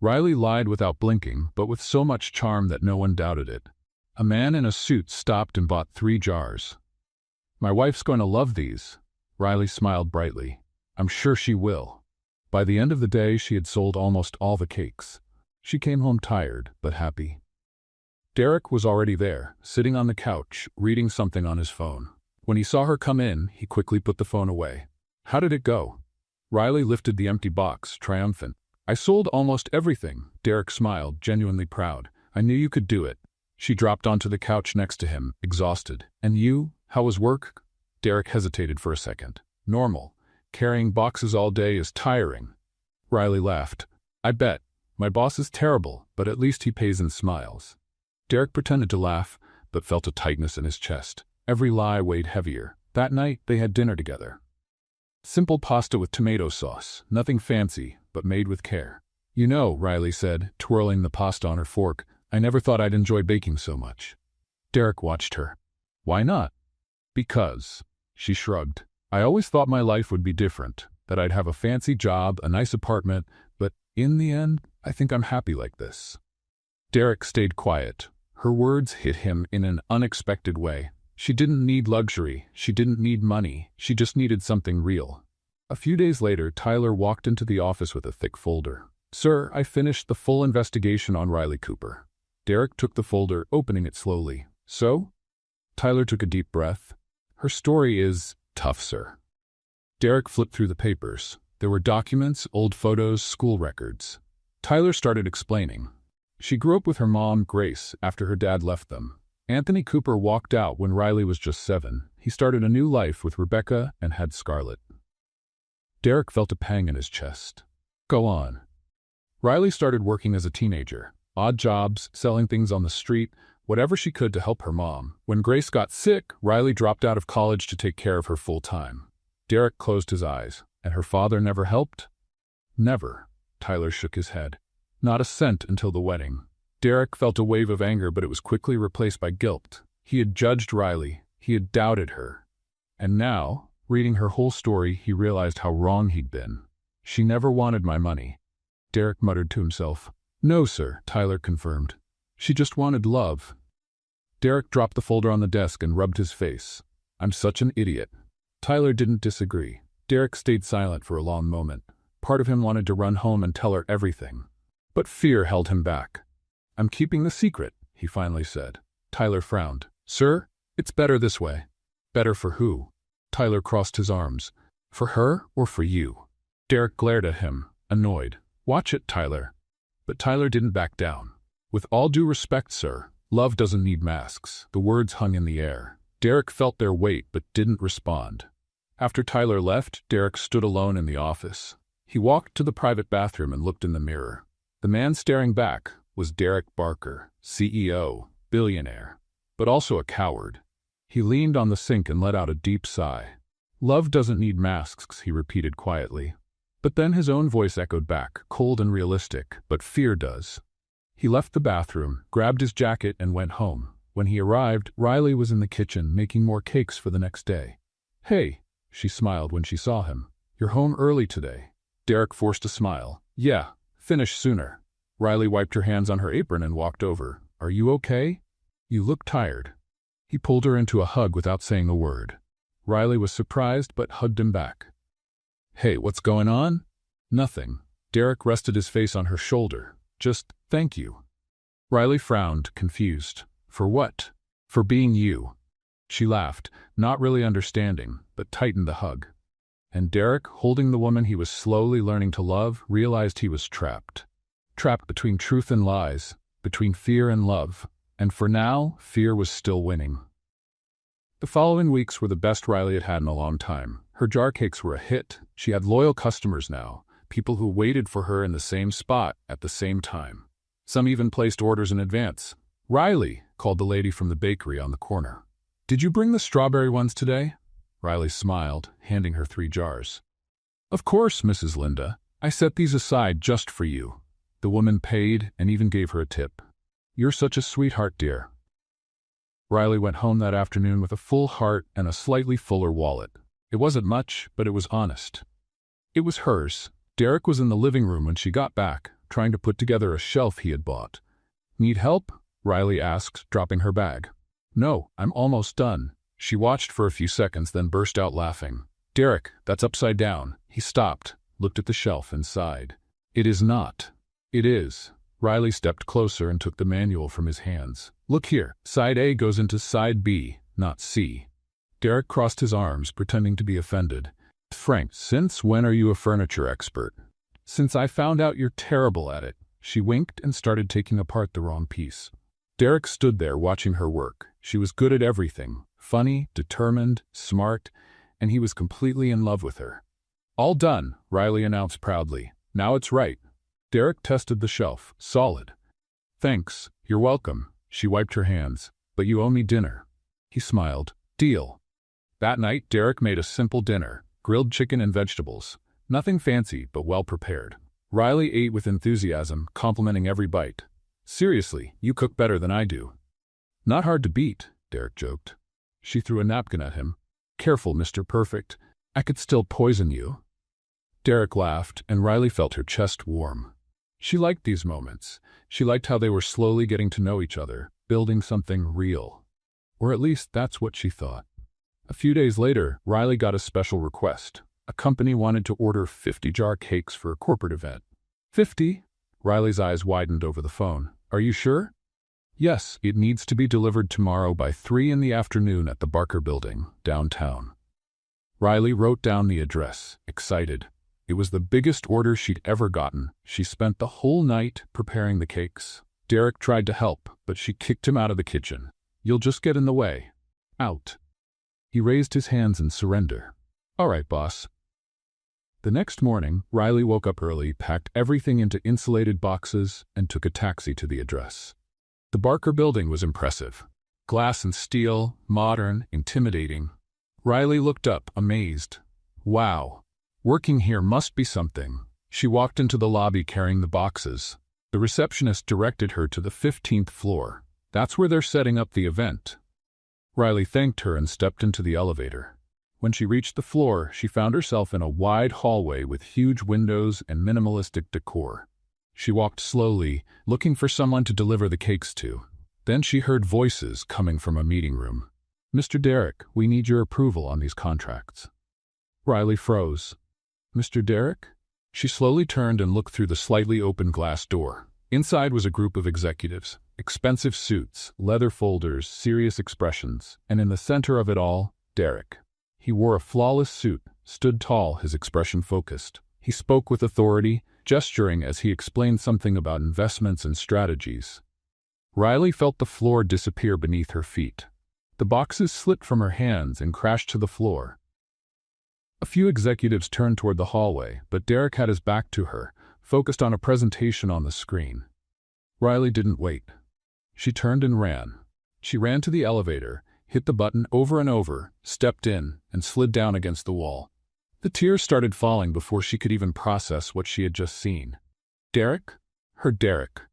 Riley lied without blinking, but with so much charm that no one doubted it. A man in a suit stopped and bought 3 jars. "My wife's going to love these." Riley smiled brightly. "I'm sure she will." By the end of the day, she had sold almost all the cakes. She came home tired, but happy. Derek was already there, sitting on the couch, reading something on his phone. When he saw her come in, he quickly put the phone away. "How did it go?" Riley lifted the empty box, triumphant. "I sold almost everything." Derek smiled, genuinely proud. "I knew you could do it." She dropped onto the couch next to him, exhausted. "And you? How was work?" Derek hesitated for a second. "Normal. Carrying boxes all day is tiring." Riley laughed. "I bet. My boss is terrible, but at least he pays in smiles." Derek pretended to laugh, but felt a tightness in his chest. Every lie weighed heavier. That night, they had dinner together. Simple pasta with tomato sauce, nothing fancy, but made with care. You know, Riley said, twirling the pasta on her fork, I never thought I'd enjoy baking so much. Derek watched her. Why not? Because, she shrugged. I always thought my life would be different, that I'd have a fancy job, a nice apartment, but in the end, I think I'm happy like this. Derek stayed quiet. Her words hit him in an unexpected way. She didn't need luxury, she didn't need money, she just needed something real. A few days later, Tyler walked into the office with a thick folder. Sir, I finished the full investigation on Riley Cooper. Derek took the folder, opening it slowly. So? Tyler took a deep breath. Her story is tough, sir. Derek flipped through the papers. There were documents, old photos, school records. Tyler started explaining. She grew up with her mom, Grace, after her dad left them. Anthony Cooper walked out when Riley was just 7. He started a new life with Rebecca and had Scarlett. Derek felt a pang in his chest. Go on. Riley started working as a teenager. Odd jobs, selling things on the street, whatever she could to help her mom. When Grace got sick, Riley dropped out of college to take care of her full-time. Derek closed his eyes. And her father never helped? Never. Tyler shook his head. Not a cent until the wedding. Derek felt a wave of anger, but it was quickly replaced by guilt. He had judged Riley. He had doubted her. And now, reading her whole story, he realized how wrong he'd been. She never wanted my money. Derek muttered to himself. No, sir, Tyler confirmed. She just wanted love. Derek dropped the folder on the desk and rubbed his face. I'm such an idiot. Tyler didn't disagree. Derek stayed silent for a long moment. Part of him wanted to run home and tell her everything. But fear held him back. I'm keeping the secret, he finally said. Tyler frowned. Sir, it's better this way. Better for who? Tyler crossed his arms. For her or for you? Derek glared at him, annoyed. Watch it, Tyler. But Tyler didn't back down. With all due respect, sir, love doesn't need masks. The words hung in the air. Derek felt their weight but didn't respond. After Tyler left, Derek stood alone in the office. He walked to the private bathroom and looked in the mirror. The man staring back was Derek Barker, CEO, billionaire, but also a coward. He leaned on the sink and let out a deep sigh. Love doesn't need masks, he repeated quietly. But then his own voice echoed back, cold and realistic, but fear does. He left the bathroom, grabbed his jacket, and went home. When he arrived, Riley was in the kitchen making more cakes for the next day. Hey, she smiled when she saw him. You're home early today. Derek forced a smile. Yeah, finish sooner. Riley wiped her hands on her apron and walked over. Are you okay? You look tired. He pulled her into a hug without saying a word. Riley was surprised but hugged him back. Hey, what's going on? Nothing. Derek rested his face on her shoulder. Just, thank you. Riley frowned, confused. For what? For being you. She laughed, not really understanding, but tightened the hug. And Derek, holding the woman he was slowly learning to love, realized he was trapped. Trapped between truth and lies, between fear and love. And for now, fear was still winning. The following weeks were the best Riley had had in a long time. Her jar cakes were a hit. She had loyal customers now, people who waited for her in the same spot at the same time. Some even placed orders in advance. Riley, called the lady from the bakery on the corner. Did you bring the strawberry ones today? Riley smiled, handing her 3 jars. Of course, Mrs. Linda. I set these aside just for you. The woman paid and even gave her a tip. You're such a sweetheart, dear. Riley went home that afternoon with a full heart and a slightly fuller wallet. It wasn't much, but it was honest. It was hers. Derek was in the living room when she got back, trying to put together a shelf he had bought. Need help? Riley asked, dropping her bag. No, I'm almost done. She watched for a few seconds, then burst out laughing. Derek, that's upside down. He stopped, looked at the shelf, and sighed. It is not. It is. Riley stepped closer and took the manual from his hands. Look here, side A goes into side B, not C. Derek crossed his arms, pretending to be offended. Frank, since when are you a furniture expert? Since I found out you're terrible at it. She winked and started taking apart the wrong piece. Derek stood there watching her work. She was good at everything. Funny, determined, smart, and he was completely in love with her. All done, Riley announced proudly. Now it's right. Derek tested the shelf. Solid. Thanks. You're welcome. She wiped her hands. But you owe me dinner. He smiled. Deal. That night, Derek made a simple dinner. grilled chicken and vegetables. Nothing fancy, but well prepared. Riley ate with enthusiasm, complimenting every bite. "Seriously, you cook better than I do." "Not hard to beat," Derek joked. She threw a napkin at him. "Careful, Mr. Perfect. I could still poison you." Derek laughed, and Riley felt her chest warm. She liked these moments. She liked how they were slowly getting to know each other, building something real. Or at least that's what she thought. A few days later, Riley got a special request. A company wanted to order 50 jar cakes for a corporate event. 50? Riley's eyes widened over the phone. "Are you sure?" "Yes, it needs to be delivered tomorrow by 3 in the afternoon at the Barker Building, downtown." Riley wrote down the address, excited. It was the biggest order she'd ever gotten. She spent the whole night preparing the cakes. Derek tried to help, but she kicked him out of the kitchen. "You'll just get in the way." "Out." He raised his hands in surrender. "All right, boss." The next morning, Riley woke up early, packed everything into insulated boxes, and took a taxi to the address. The Barker Building was impressive. Glass and steel, modern, intimidating. Riley looked up, amazed. Wow. Working here must be something. She walked into the lobby carrying the boxes. The receptionist directed her to the 15th floor. "That's where they're setting up the event." Riley thanked her and stepped into the elevator. When she reached the floor, she found herself in a wide hallway with huge windows and minimalistic decor. She walked slowly, looking for someone to deliver the cakes to. Then she heard voices coming from a meeting room. "Mr. Derek, we need your approval on these contracts." Riley froze. "Mr. Derek?" She slowly turned and looked through the slightly open glass door. Inside was a group of executives, expensive suits, leather folders, serious expressions, and in the center of it all, Derek. He wore a flawless suit, stood tall, his expression focused. He spoke with authority, gesturing as he explained something about investments and strategies. Riley felt the floor disappear beneath her feet. The boxes slipped from her hands and crashed to the floor. A few executives turned toward the hallway, but Derek had his back to her, focused on a presentation on the screen. Riley didn't wait. She turned and ran. She ran to the elevator, hit the button over and over, stepped in, and slid down against the wall. The tears started falling before she could even process what she had just seen. Derek? Her Derek.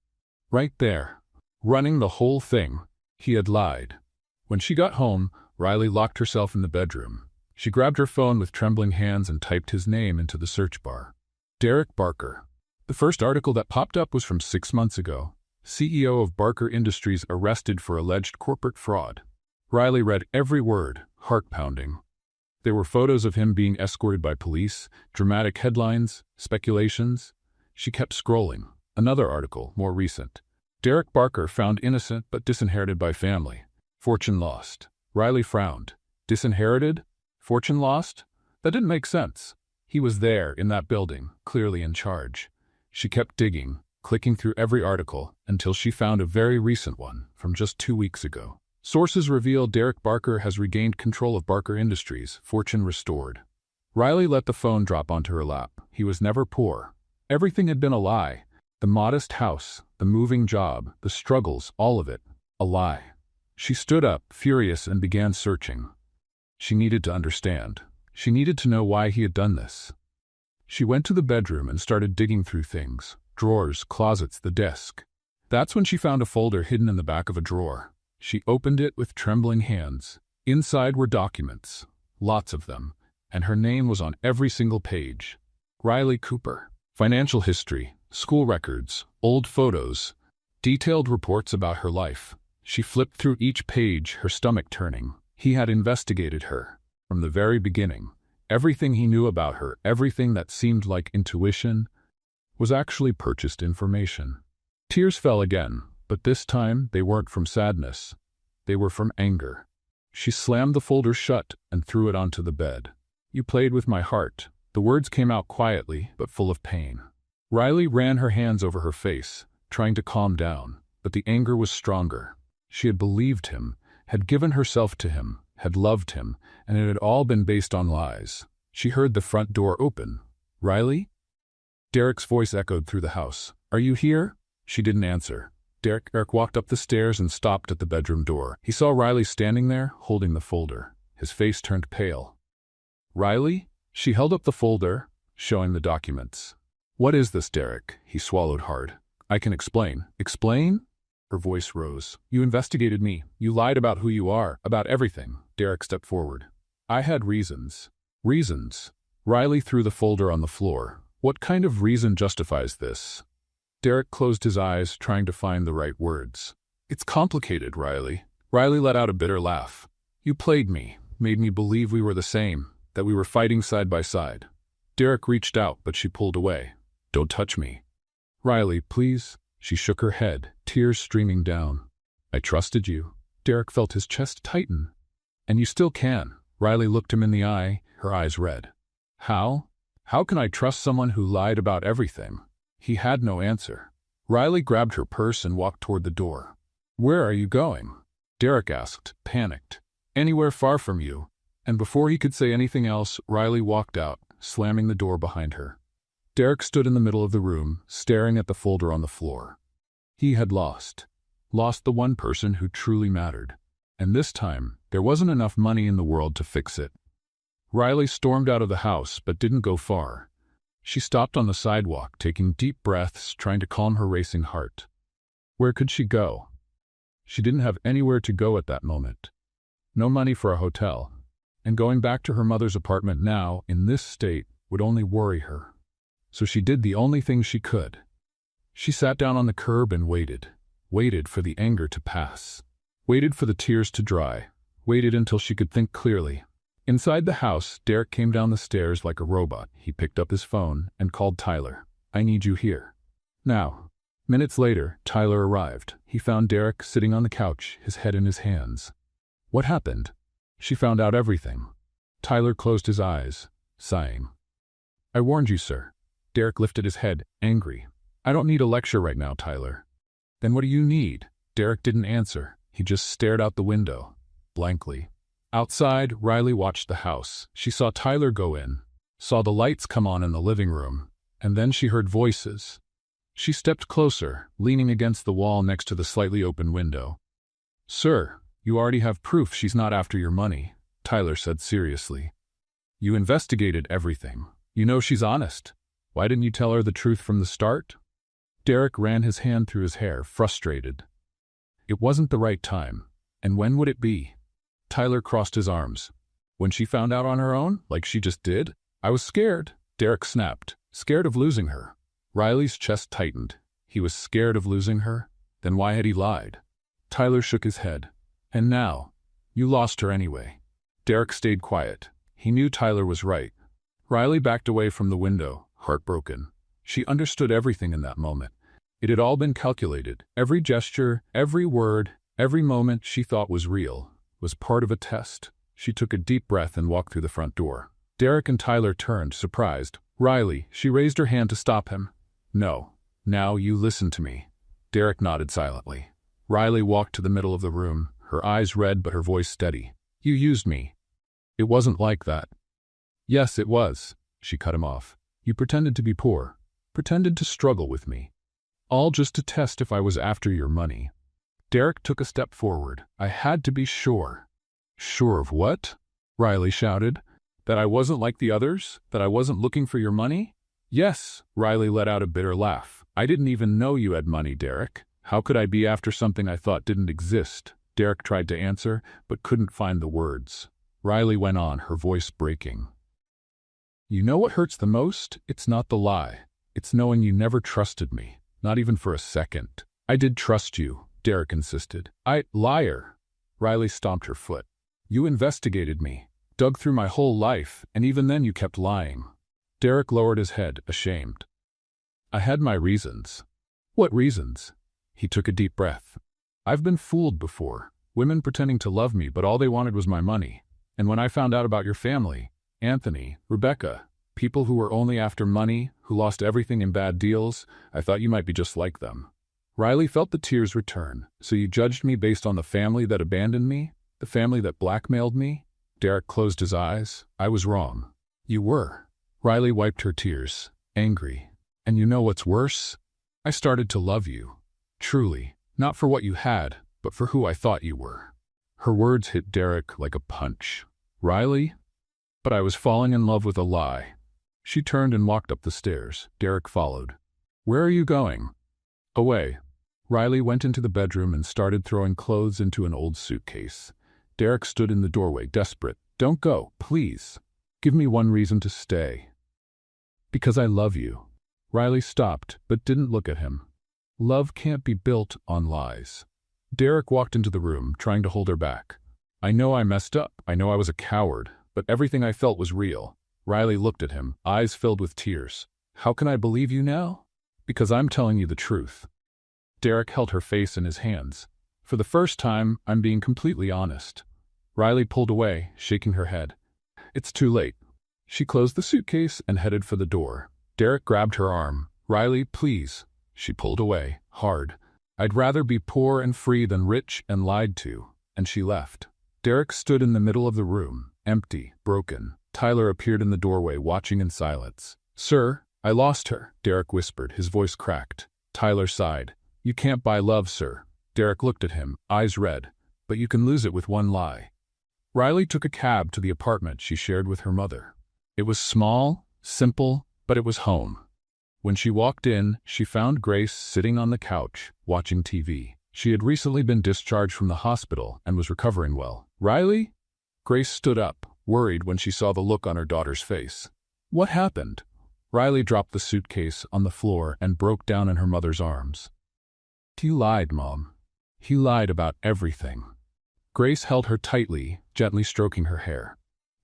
Right there. Running the whole thing. He had lied. When she got home, Riley locked herself in the bedroom. She grabbed her phone with trembling hands and typed his name into the search bar. Derek Barker. The first article that popped up was from 6 months ago. CEO of Barker Industries arrested for alleged corporate fraud. Riley read every word, heart-pounding. There were photos of him being escorted by police, dramatic headlines, speculations. She kept scrolling. Another article, more recent. Derek Barker found innocent but disinherited by family. Fortune lost. Riley frowned. Disinherited? Fortune lost? That didn't make sense. He was there, in that building, clearly in charge. She kept digging, clicking through every article, until she found a very recent one, from just 2 weeks ago. Sources reveal Derek Barker has regained control of Barker Industries, fortune restored. Riley let the phone drop onto her lap. He was never poor. Everything had been a lie. The modest house, the moving job, the struggles, all of it, a lie. She stood up, furious, and began searching. She needed to understand. She needed to know why he had done this. She went to the bedroom and started digging through things. Drawers, closets, the desk. That's when she found a folder hidden in the back of a drawer. She opened it with trembling hands. Inside were documents, lots of them, and her name was on every single page. Riley Cooper. Financial history, school records, old photos, detailed reports about her life. She flipped through each page, her stomach turning. He had investigated her. From the very beginning. Everything he knew about her, everything that seemed like intuition, was actually purchased information. Tears fell again, but this time they weren't from sadness. They were from anger. She slammed the folder shut and threw it onto the bed. "You played with my heart." The words came out quietly, but full of pain. Riley ran her hands over her face, trying to calm down, but the anger was stronger. She had believed him, had given herself to him, had loved him, and it had all been based on lies. She heard the front door open. "Riley?" Derek's voice echoed through the house. "Are you here?" She didn't answer. Derek walked up the stairs and stopped at the bedroom door. He saw Riley standing there, holding the folder. His face turned pale. "Riley?" She held up the folder, showing the documents. What is this, Derek? He swallowed hard. I can explain. Explain? Her voice rose. You investigated me. You lied about who you are, about everything. Derek stepped forward. I had reasons. Reasons? Riley threw the folder on the floor. What kind of reason justifies this? Derek closed his eyes, trying to find the right words. It's complicated, Riley. Riley let out a bitter laugh. You played me, made me believe we were the same, that we were fighting side by side. Derek reached out, but she pulled away. Don't touch me. Riley, please. She shook her head, tears streaming down. I trusted you. Derek felt his chest tighten. And you still can. Riley looked him in the eye, her eyes red. How? How can I trust someone who lied about everything? He had no answer. Riley grabbed her purse and walked toward the door. Where are you going? Derek asked, panicked. Anywhere far from you. And before he could say anything else, Riley walked out, slamming the door behind her. Derek stood in the middle of the room, staring at the folder on the floor. He had lost. Lost the one person who truly mattered. And this time, there wasn't enough money in the world to fix it. Riley stormed out of the house, but didn't go far. She stopped on the sidewalk, taking deep breaths, trying to calm her racing heart. Where could she go? She didn't have anywhere to go at that moment. No money for a hotel. And going back to her mother's apartment now, in this state, would only worry her. So she did the only thing she could. She sat down on the curb and waited. Waited for the anger to pass. Waited for the tears to dry. Waited until she could think clearly. Inside the house, Derek came down the stairs like a robot. He picked up his phone and called Tyler. I need you here. Now. Minutes later, Tyler arrived. He found Derek sitting on the couch, his head in his hands. What happened? She found out everything. Tyler closed his eyes, sighing. I warned you, sir. Derek lifted his head, angry. I don't need a lecture right now, Tyler. Then what do you need? Derek didn't answer. He just stared out the window, blankly. Outside, Riley watched the house. She saw Tyler go in, saw the lights come on in the living room, and then she heard voices. She stepped closer, leaning against the wall next to the slightly open window. Sir, you already have proof she's not after your money, Tyler said seriously. You investigated everything. You know she's honest. Why didn't you tell her the truth from the start? Derek ran his hand through his hair, frustrated. It wasn't the right time. And when would it be? Tyler crossed his arms. When she found out on her own, like she just did? I was scared, Derek snapped. Scared of losing her. Riley's chest tightened. He was scared of losing her? Then why had he lied? Tyler shook his head. And now? You lost her anyway. Derek stayed quiet. He knew Tyler was right. Riley backed away from the window, heartbroken. She understood everything in that moment. It had all been calculated. Every gesture, every word, every moment she thought was real, was part of a test. She took a deep breath and walked through the front door. Derek and Tyler turned, surprised. Riley, she raised her hand to stop him. No. Now you listen to me. Derek nodded silently. Riley walked to the middle of the room, her eyes red but her voice steady. You used me. It wasn't like that. Yes, it was. She cut him off. You pretended to be poor. Pretended to struggle with me. All just to test if I was after your money. Derek took a step forward. I had to be sure. Sure of what? Riley shouted. That I wasn't like the others? That I wasn't looking for your money? Yes, Riley let out a bitter laugh. I didn't even know you had money, Derek. How could I be after something I thought didn't exist? Derek tried to answer, but couldn't find the words. Riley went on, her voice breaking. You know what hurts the most? It's not the lie. It's knowing you never trusted me, not even for a second. I did trust you, Derek insisted. Liar. Riley stomped her foot. You investigated me, dug through my whole life, and even then you kept lying. Derek lowered his head, ashamed. I had my reasons. What reasons? He took a deep breath. I've been fooled before. Women pretending to love me, but all they wanted was my money. And when I found out about your family, Anthony, Rebecca, people who were only after money, who lost everything in bad deals, I thought you might be just like them. Riley felt the tears return. So you judged me based on the family that abandoned me? The family that blackmailed me? Derek closed his eyes. I was wrong. You were. Riley wiped her tears, angry. And you know what's worse? I started to love you. Truly. Not for what you had, but for who I thought you were. Her words hit Derek like a punch. Riley? But I was falling in love with a lie. She turned and walked up the stairs. Derek followed. Where are you going? Away. Riley went into the bedroom and started throwing clothes into an old suitcase. Derek stood in the doorway, desperate. Don't go, please. Give me one reason to stay. Because I love you. Riley stopped, but didn't look at him. Love can't be built on lies. Derek walked into the room, trying to hold her back. I know I messed up. I know I was a coward, but everything I felt was real. Riley looked at him, eyes filled with tears. How can I believe you now? Because I'm telling you the truth. Derek held her face in his hands. For the first time, I'm being completely honest. Riley pulled away, shaking her head. It's too late. She closed the suitcase and headed for the door. Derek grabbed her arm. Riley, please. She pulled away, hard. I'd rather be poor and free than rich and lied to. And she left. Derek stood in the middle of the room, empty, broken. Tyler appeared in the doorway, watching in silence. Sir, I lost her, Derek whispered, his voice cracked. Tyler sighed. You can't buy love, sir. Derek looked at him, eyes red. But you can lose it with one lie. Riley took a cab to the apartment she shared with her mother. It was small, simple, but it was home. When she walked in, she found Grace sitting on the couch, watching TV. She had recently been discharged from the hospital and was recovering well. Riley? Grace stood up, worried when she saw the look on her daughter's face. What happened? Riley dropped the suitcase on the floor and broke down in her mother's arms. He lied, Mom. He lied about everything. Grace held her tightly, gently stroking her hair.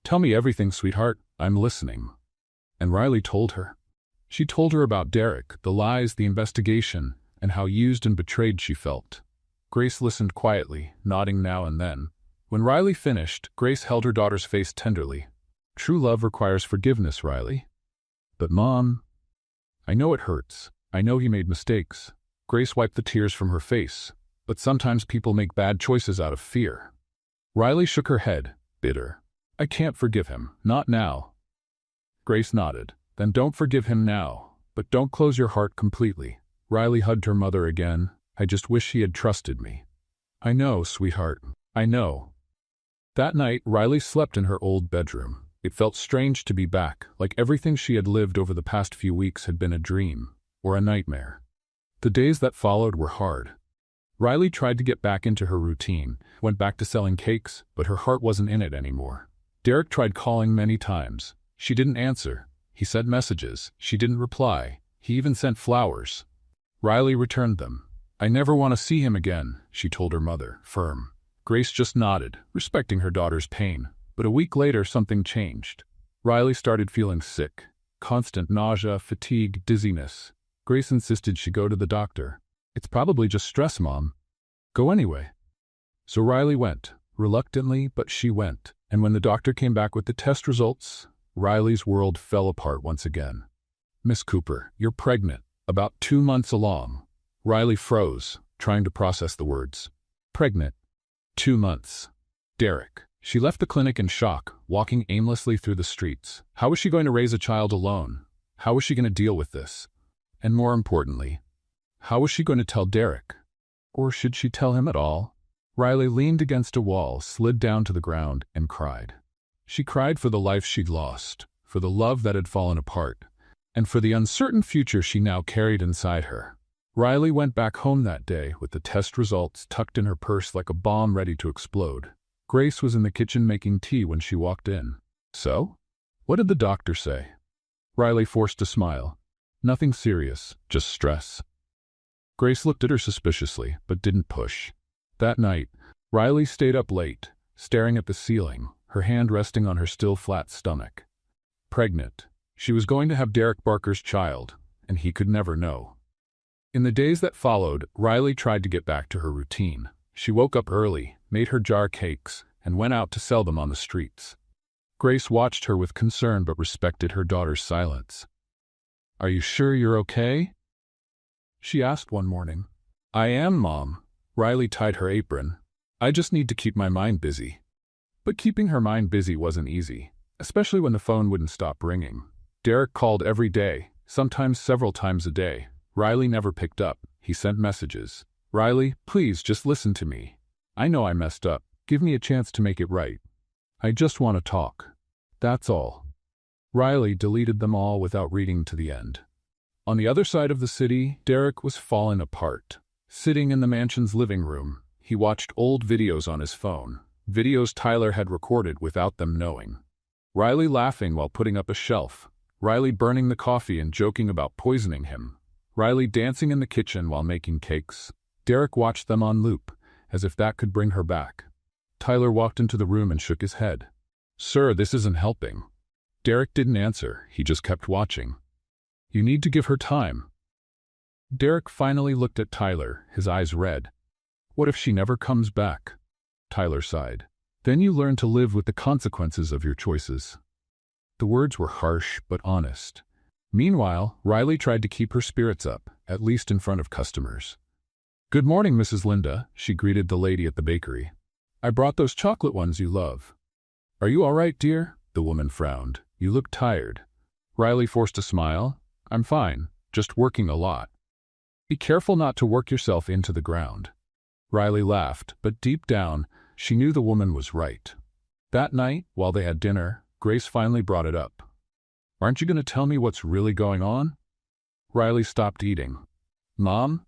Tell me everything, sweetheart. I'm listening. And Riley told her. She told her about Derek, the lies, the investigation, and how used and betrayed she felt. Grace listened quietly, nodding now and then. When Riley finished, Grace held her daughter's face tenderly. True love requires forgiveness, Riley. But Mom, I know it hurts. I know he made mistakes. Grace wiped the tears from her face. But sometimes people make bad choices out of fear. Riley shook her head, bitter. I can't forgive him, not now. Grace nodded. Then don't forgive him now, but don't close your heart completely. Riley hugged her mother again. I just wish he had trusted me. I know, sweetheart. I know. That night, Riley slept in her old bedroom. It felt strange to be back, like everything she had lived over the past few weeks had been a dream, or a nightmare. The days that followed were hard. Riley tried to get back into her routine, went back to selling cakes, but her heart wasn't in it anymore. Derek tried calling many times. She didn't answer. He sent messages. She didn't reply. He even sent flowers. Riley returned them. I never want to see him again, she told her mother, firm. Grace just nodded, respecting her daughter's pain. But a week later, something changed. Riley started feeling sick. Constant nausea, fatigue, dizziness. Grace insisted she go to the doctor. It's probably just stress, Mom. Go anyway. So Riley went. Reluctantly, but she went. And when the doctor came back with the test results, Riley's world fell apart once again. Miss Cooper, you're pregnant. About 2 months along. Riley froze, trying to process the words. Pregnant. 2 months. Derek. She left the clinic in shock, walking aimlessly through the streets. How was she going to raise a child alone? How was she going to deal with this? And more importantly, how was she going to tell Derek? Or should she tell him at all? Riley leaned against a wall, slid down to the ground, and cried. She cried for the life she'd lost, for the love that had fallen apart, and for the uncertain future she now carried inside her. Riley went back home that day with the test results tucked in her purse like a bomb ready to explode. Grace was in the kitchen making tea when she walked in. So? What did the doctor say? Riley forced a smile. Nothing serious, just stress. Grace looked at her suspiciously, but didn't push. That night, Riley stayed up late, staring at the ceiling, her hand resting on her still flat stomach. Pregnant. She was going to have Derek Barker's child, and he could never know. In the days that followed, Riley tried to get back to her routine. She woke up early, made her jar cakes, and went out to sell them on the streets. Grace watched her with concern but respected her daughter's silence. Are you sure you're okay? She asked one morning. I am, Mom. Riley tied her apron. I just need to keep my mind busy. But keeping her mind busy wasn't easy, especially when the phone wouldn't stop ringing. Derek called every day, sometimes several times a day. Riley never picked up. He sent messages. Riley, please just listen to me. I know I messed up. Give me a chance to make it right. I just want to talk. That's all. Riley deleted them all without reading to the end. On the other side of the city, Derek was falling apart. Sitting in the mansion's living room, he watched old videos on his phone, videos Tyler had recorded without them knowing. Riley laughing while putting up a shelf, Riley burning the coffee and joking about poisoning him, Riley dancing in the kitchen while making cakes. Derek watched them on loop, as if that could bring her back. Tyler walked into the room and shook his head. "Sir, this isn't helping." Derek didn't answer, he just kept watching. "You need to give her time." Derek finally looked at Tyler, his eyes red. "What if she never comes back?" Tyler sighed. "Then you learn to live with the consequences of your choices." The words were harsh but honest. Meanwhile, Riley tried to keep her spirits up, at least in front of customers. "Good morning, Mrs. Linda," she greeted the lady at the bakery. "I brought those chocolate ones you love." "Are you all right, dear?" The woman frowned. "You look tired." Riley forced a smile. "I'm fine, just working a lot." "Be careful not to work yourself into the ground." Riley laughed, but deep down, she knew the woman was right. That night, while they had dinner, Grace finally brought it up. "Aren't you going to tell me what's really going on?" Riley stopped eating. "Mom?"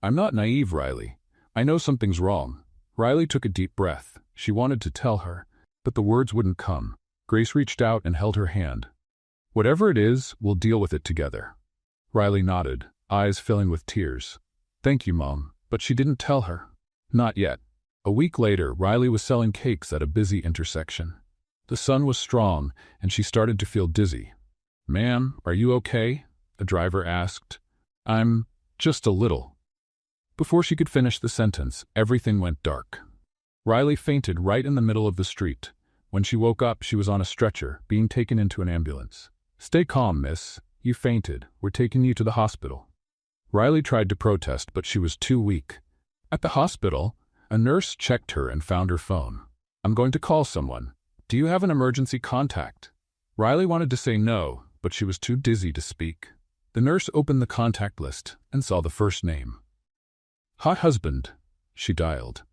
"I'm not naive, Riley. I know something's wrong." Riley took a deep breath. She wanted to tell her, but the words wouldn't come. Grace reached out and held her hand. "Whatever it is, we'll deal with it together." Riley nodded, eyes filling with tears. "Thank you, Mom." But she didn't tell her. Not yet. A week later, Riley was selling cakes at a busy intersection. The sun was strong, and she started to feel dizzy. "Ma'am, are you okay?" the driver asked. "I'm just a little." Before she could finish the sentence, everything went dark. Riley fainted right in the middle of the street. When she woke up, she was on a stretcher, being taken into an ambulance. "Stay calm, miss. You fainted. We're taking you to the hospital." Riley tried to protest, but she was too weak. At the hospital, a nurse checked her and found her phone. "I'm going to call someone. Do you have an emergency contact?" Riley wanted to say no, but she was too dizzy to speak. The nurse opened the contact list and saw the first name. "Hot husband," she dialed.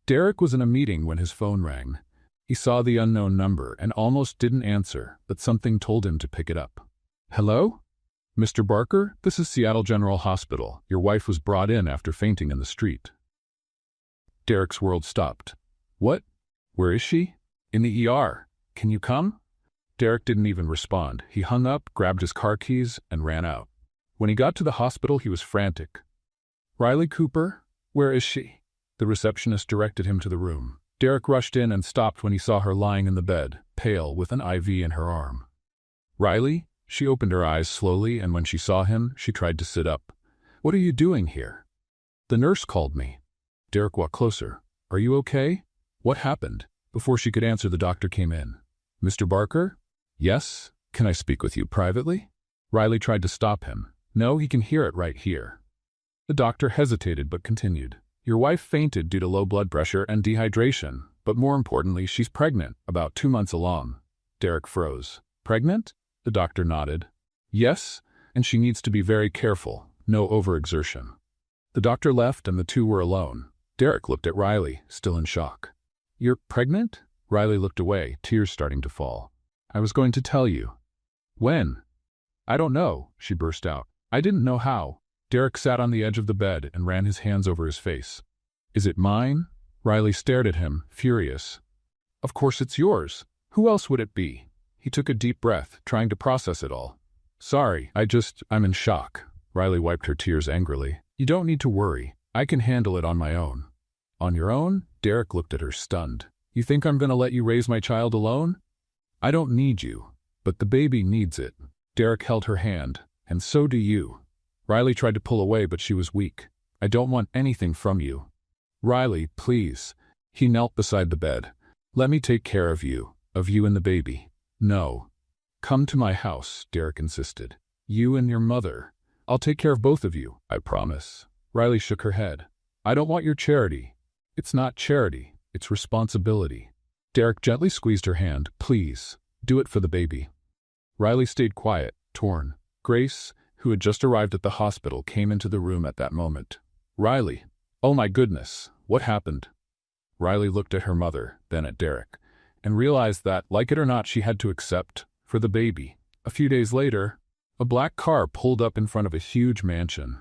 Derek was in a meeting when his phone rang. He saw the unknown number and almost didn't answer, but something told him to pick it up. "Hello? Mr. Barker, this is Seattle General Hospital. Your wife was brought in after fainting in the street." Derek's world stopped. "What? Where is she?" "In the ER. Can you come?" Derek didn't even respond. He hung up, grabbed his car keys, and ran out. When he got to the hospital, he was frantic. "Riley Cooper? Where is she?" The receptionist directed him to the room. Derek rushed in and stopped when he saw her lying in the bed, pale, with an IV in her arm. "Riley?" She opened her eyes slowly, and when she saw him, she tried to sit up. "What are you doing here?" "The nurse called me." Derek walked closer. "Are you okay? What happened?" Before she could answer, the doctor came in. "Mr. Barker?" "Yes. Can I speak with you privately?" Riley tried to stop him. "No, he can hear it right here." The doctor hesitated but continued. "Your wife fainted due to low blood pressure and dehydration, but more importantly, she's pregnant, about 2 months along." Derek froze. "Pregnant?" The doctor nodded. "Yes, and she needs to be very careful, no overexertion." The doctor left and the two were alone. Derek looked at Riley, still in shock. "You're pregnant?" Riley looked away, tears starting to fall. "I was going to tell you." "When?" "I don't know," she burst out. "I didn't know how." Derek sat on the edge of the bed and ran his hands over his face. "Is it mine?" Riley stared at him, furious. "Of course it's yours. Who else would it be?" He took a deep breath, trying to process it all. "Sorry, I'm in shock." Riley wiped her tears angrily. "You don't need to worry. I can handle it on my own." "On your own?" Derek looked at her, stunned. "You think I'm going to let you raise my child alone?" "I don't need you, but the baby needs it." Derek held her hand. "And so do you." Riley tried to pull away, but she was weak. "I don't want anything from you." "Riley, please." He knelt beside the bed. "Let me take care of you and the baby." "No. Come to my house," Derek insisted. "You and your mother. I'll take care of both of you, I promise." Riley shook her head. "I don't want your charity." "It's not charity, it's responsibility." Derek gently squeezed her hand. "Please, do it for the baby." Riley stayed quiet, torn. Grace, who had just arrived at the hospital, came into the room at that moment. "Riley, oh my goodness, what happened?" Riley looked at her mother, then at Derek. and realized that, like it or not, she had to accept for the baby. A few days later, a black car pulled up in front of a huge mansion.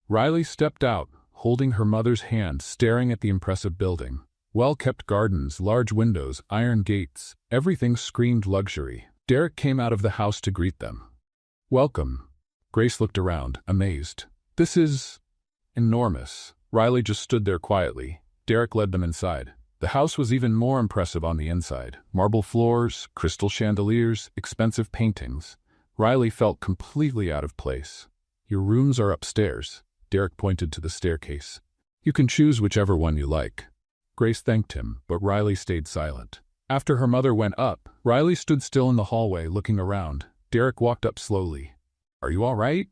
Riley stepped out, holding her mother's hand, staring at the impressive building. Well-kept gardens, large windows, iron gates, everything screamed luxury. Derek came out of the house to greet them. "Welcome." Grace looked around, amazed. "This is enormous." Riley just stood there quietly. Derek led them inside. The house was even more impressive on the inside. Marble floors, crystal chandeliers, expensive paintings. Riley felt completely out of place. "Your rooms are upstairs." Derek pointed to the staircase. "You can choose whichever one you like." Grace thanked him, but Riley stayed silent. After her mother went up, Riley stood still in the hallway, looking around. Derek walked up slowly. "Are you all right?"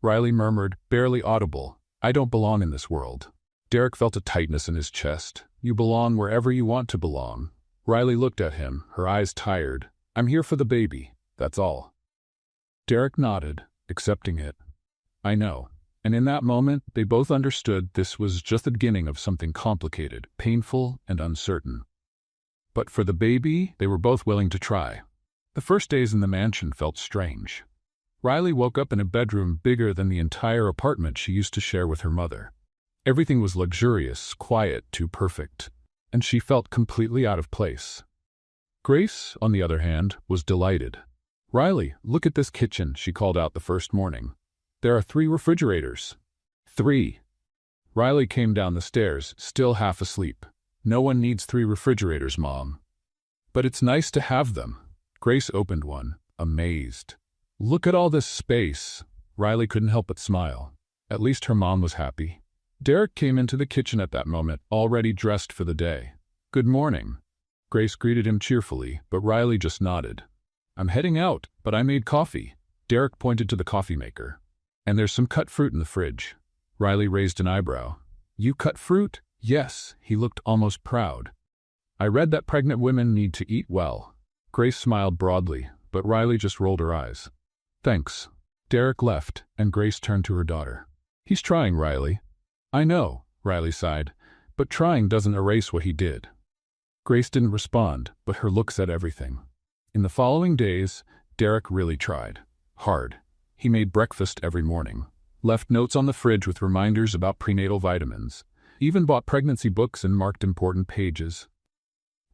Riley murmured, barely audible, "I don't belong in this world." Derek felt a tightness in his chest. "You belong wherever you want to belong." Riley looked at him, her eyes tired. "I'm here for the baby, that's all." Derek nodded, accepting it. "I know." And in that moment, they both understood this was just the beginning of something complicated, painful, and uncertain. But for the baby, they were both willing to try. The first days in the mansion felt strange. Riley woke up in a bedroom bigger than the entire apartment she used to share with her mother. Everything was luxurious, quiet, too perfect, and she felt completely out of place. Grace, on the other hand, was delighted. "Riley, look at this kitchen," she called out the first morning. "There are 3 refrigerators." 3. Riley came down the stairs, still half asleep. "No one needs 3 refrigerators, Mom." "But it's nice to have them." Grace opened one, amazed. "Look at all this space." Riley couldn't help but smile. At least her mom was happy. Derek came into the kitchen at that moment, already dressed for the day. "Good morning." Grace greeted him cheerfully, but Riley just nodded. "I'm heading out, but I made coffee." Derek pointed to the coffee maker. "And there's some cut fruit in the fridge." Riley raised an eyebrow. "You cut fruit?" "Yes." He looked almost proud. "I read that pregnant women need to eat well." Grace smiled broadly, but Riley just rolled her eyes. "Thanks." Derek left, and Grace turned to her daughter. "He's trying, Riley." "I know," Riley sighed, "but trying doesn't erase what he did." Grace didn't respond, but her look said everything. In the following days, Derek really tried. Hard. He made breakfast every morning, left notes on the fridge with reminders about prenatal vitamins, even bought pregnancy books and marked important pages.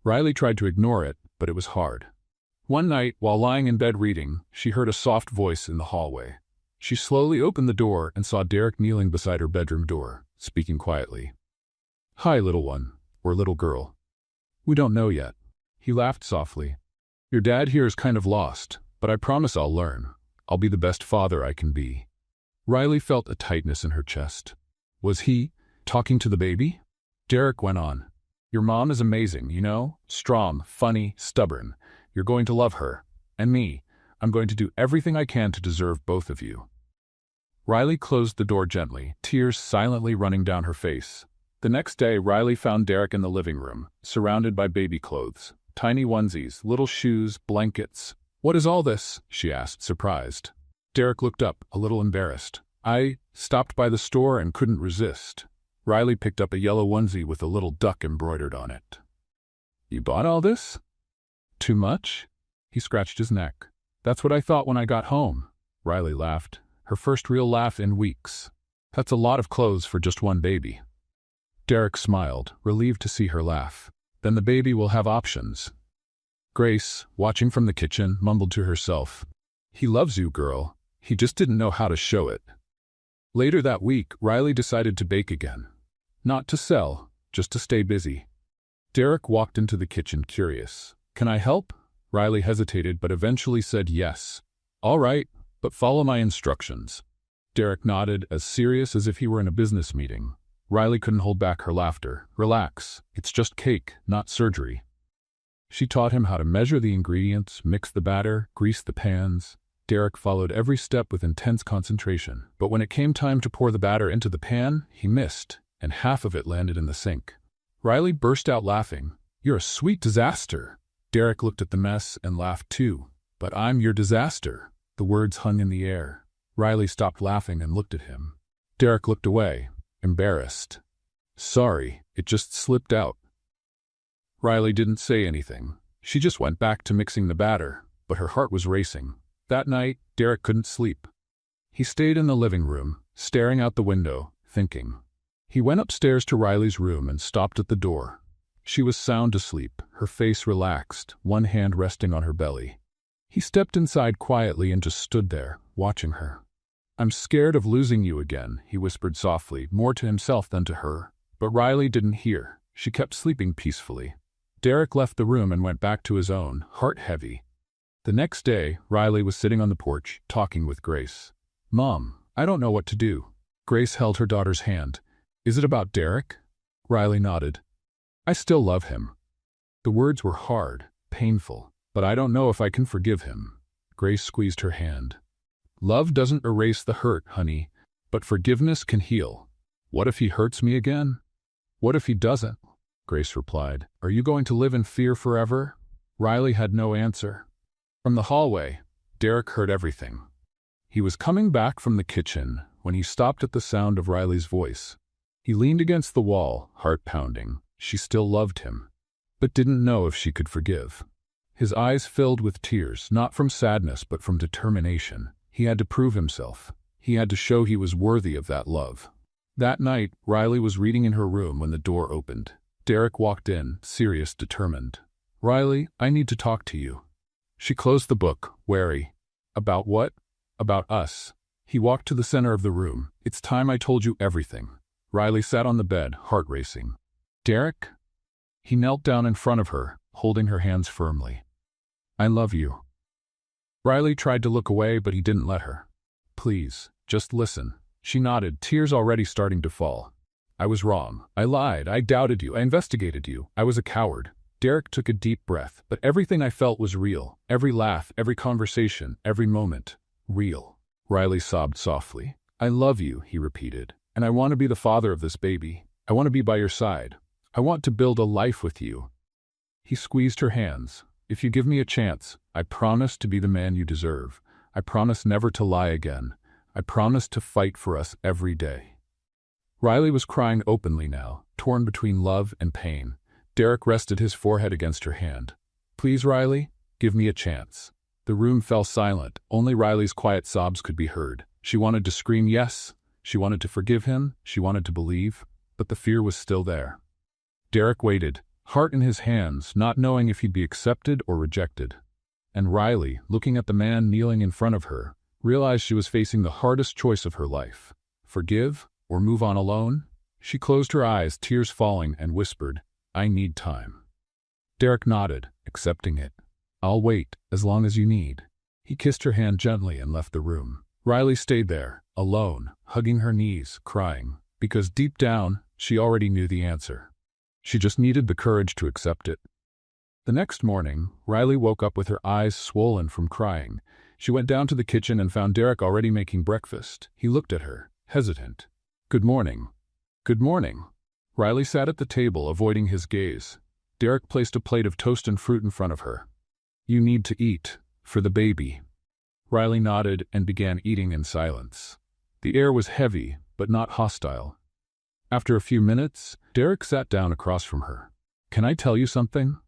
Riley tried to ignore it, but it was hard. One night, while lying in bed reading, she heard a soft voice in the hallway. She slowly opened the door and saw Derek kneeling beside her bedroom door, speaking quietly. "Hi, little one," or little girl. "We don't know yet." He laughed softly. "Your dad here is kind of lost, but I promise I'll learn. I'll be the best father I can be." Riley felt a tightness in her chest. Was he talking to the baby? Derek went on. "Your mom is amazing, you know? Strong, funny, stubborn. You're going to love her. And me. I'm going to do everything I can to deserve both of you." Riley closed the door gently, tears silently running down her face. The next day, Riley found Derek in the living room, surrounded by baby clothes. Tiny onesies, little shoes, blankets. "What is all this?" she asked, surprised. Derek looked up, a little embarrassed. "I stopped by the store and couldn't resist." Riley picked up a yellow onesie with a little duck embroidered on it. "You bought all this?" "Too much?" He scratched his neck. "That's what I thought when I got home." Riley laughed, her first real laugh in weeks. "That's a lot of clothes for just one baby." Derek smiled, relieved to see her laugh. "Then the baby will have options." Grace, watching from the kitchen, mumbled to herself, "He loves you, girl. He just didn't know how to show it." Later that week, Riley decided to bake again. Not to sell, just to stay busy. Derek walked into the kitchen curious. "Can I help?" Riley hesitated but eventually said yes. "All right, but follow my instructions." Derek nodded, as serious as if he were in a business meeting. Riley couldn't hold back her laughter. "Relax, it's just cake, not surgery." She taught him how to measure the ingredients, mix the batter, grease the pans. Derek followed every step with intense concentration, but when it came time to pour the batter into the pan, he missed, and half of it landed in the sink. Riley burst out laughing. "You're a sweet disaster." Derek looked at the mess and laughed too. "But I'm your disaster." The words hung in the air. Riley stopped laughing and looked at him. Derek looked away, embarrassed. "Sorry, it just slipped out." Riley didn't say anything. She just went back to mixing the batter, but her heart was racing. That night, Derek couldn't sleep. He stayed in the living room, staring out the window, thinking. He went upstairs to Riley's room and stopped at the door. She was sound asleep, her face relaxed, one hand resting on her belly. He stepped inside quietly and just stood there, watching her. "I'm scared of losing you again," he whispered softly, more to himself than to her. But Riley didn't hear. She kept sleeping peacefully. Derek left the room and went back to his own, heart heavy. The next day, Riley was sitting on the porch, talking with Grace. "Mom, I don't know what to do." Grace held her daughter's hand. "Is it about Derek?" Riley nodded. "I still love him." The words were hard, painful, but I don't know if I can forgive him. Grace squeezed her hand. "Love doesn't erase the hurt, honey, but forgiveness can heal. What if he hurts me again? What if he doesn't?" Grace replied. "Are you going to live in fear forever?" Riley had no answer. From the hallway, Derek heard everything. He was coming back from the kitchen when he stopped at the sound of Riley's voice. He leaned against the wall, heart pounding. She still loved him, but didn't know if she could forgive. His eyes filled with tears, not from sadness but from determination. He had to prove himself. He had to show he was worthy of that love. That night, Riley was reading in her room when the door opened. Derek walked in, serious, determined. "Riley, I need to talk to you." She closed the book, wary. "About what?" "About us." He walked to the center of the room. "It's time I told you everything." Riley sat on the bed, heart racing. "Derek?" He knelt down in front of her, holding her hands firmly. "I love you." Riley tried to look away, but he didn't let her. "Please, just listen." She nodded, tears already starting to fall. "I was wrong. I lied. I doubted you. I investigated you. I was a coward." Derek took a deep breath, but everything I felt was real. Every laugh, every conversation, every moment. Real. Riley sobbed softly. "I love you," he repeated, "and I want to be the father of this baby. I want to be by your side. I want to build a life with you." He squeezed her hands. "If you give me a chance, I promise to be the man you deserve. I promise never to lie again. I promise to fight for us every day." Riley was crying openly now, torn between love and pain. Derek rested his forehead against her hand. "Please, Riley, give me a chance." The room fell silent. Only Riley's quiet sobs could be heard. She wanted to scream yes. She wanted to forgive him. She wanted to believe. But the fear was still there. Derek waited, heart in his hands, not knowing if he'd be accepted or rejected. And Riley, looking at the man kneeling in front of her, realized she was facing the hardest choice of her life. Forgive or move on alone? She closed her eyes, tears falling, and whispered, "I need time." Derek nodded, accepting it. "I'll wait, as long as you need." He kissed her hand gently and left the room. Riley stayed there, alone, hugging her knees, crying, because deep down, she already knew the answer. She just needed the courage to accept it. The next morning, Riley woke up with her eyes swollen from crying. She went down to the kitchen and found Derek already making breakfast. He looked at her, hesitant. "Good morning." "Good morning." Riley sat at the table, avoiding his gaze. Derek placed a plate of toast and fruit in front of her. "You need to eat, for the baby." Riley nodded and began eating in silence. The air was heavy, but not hostile. After a few minutes, Derek sat down across from her. "Can I tell you something?"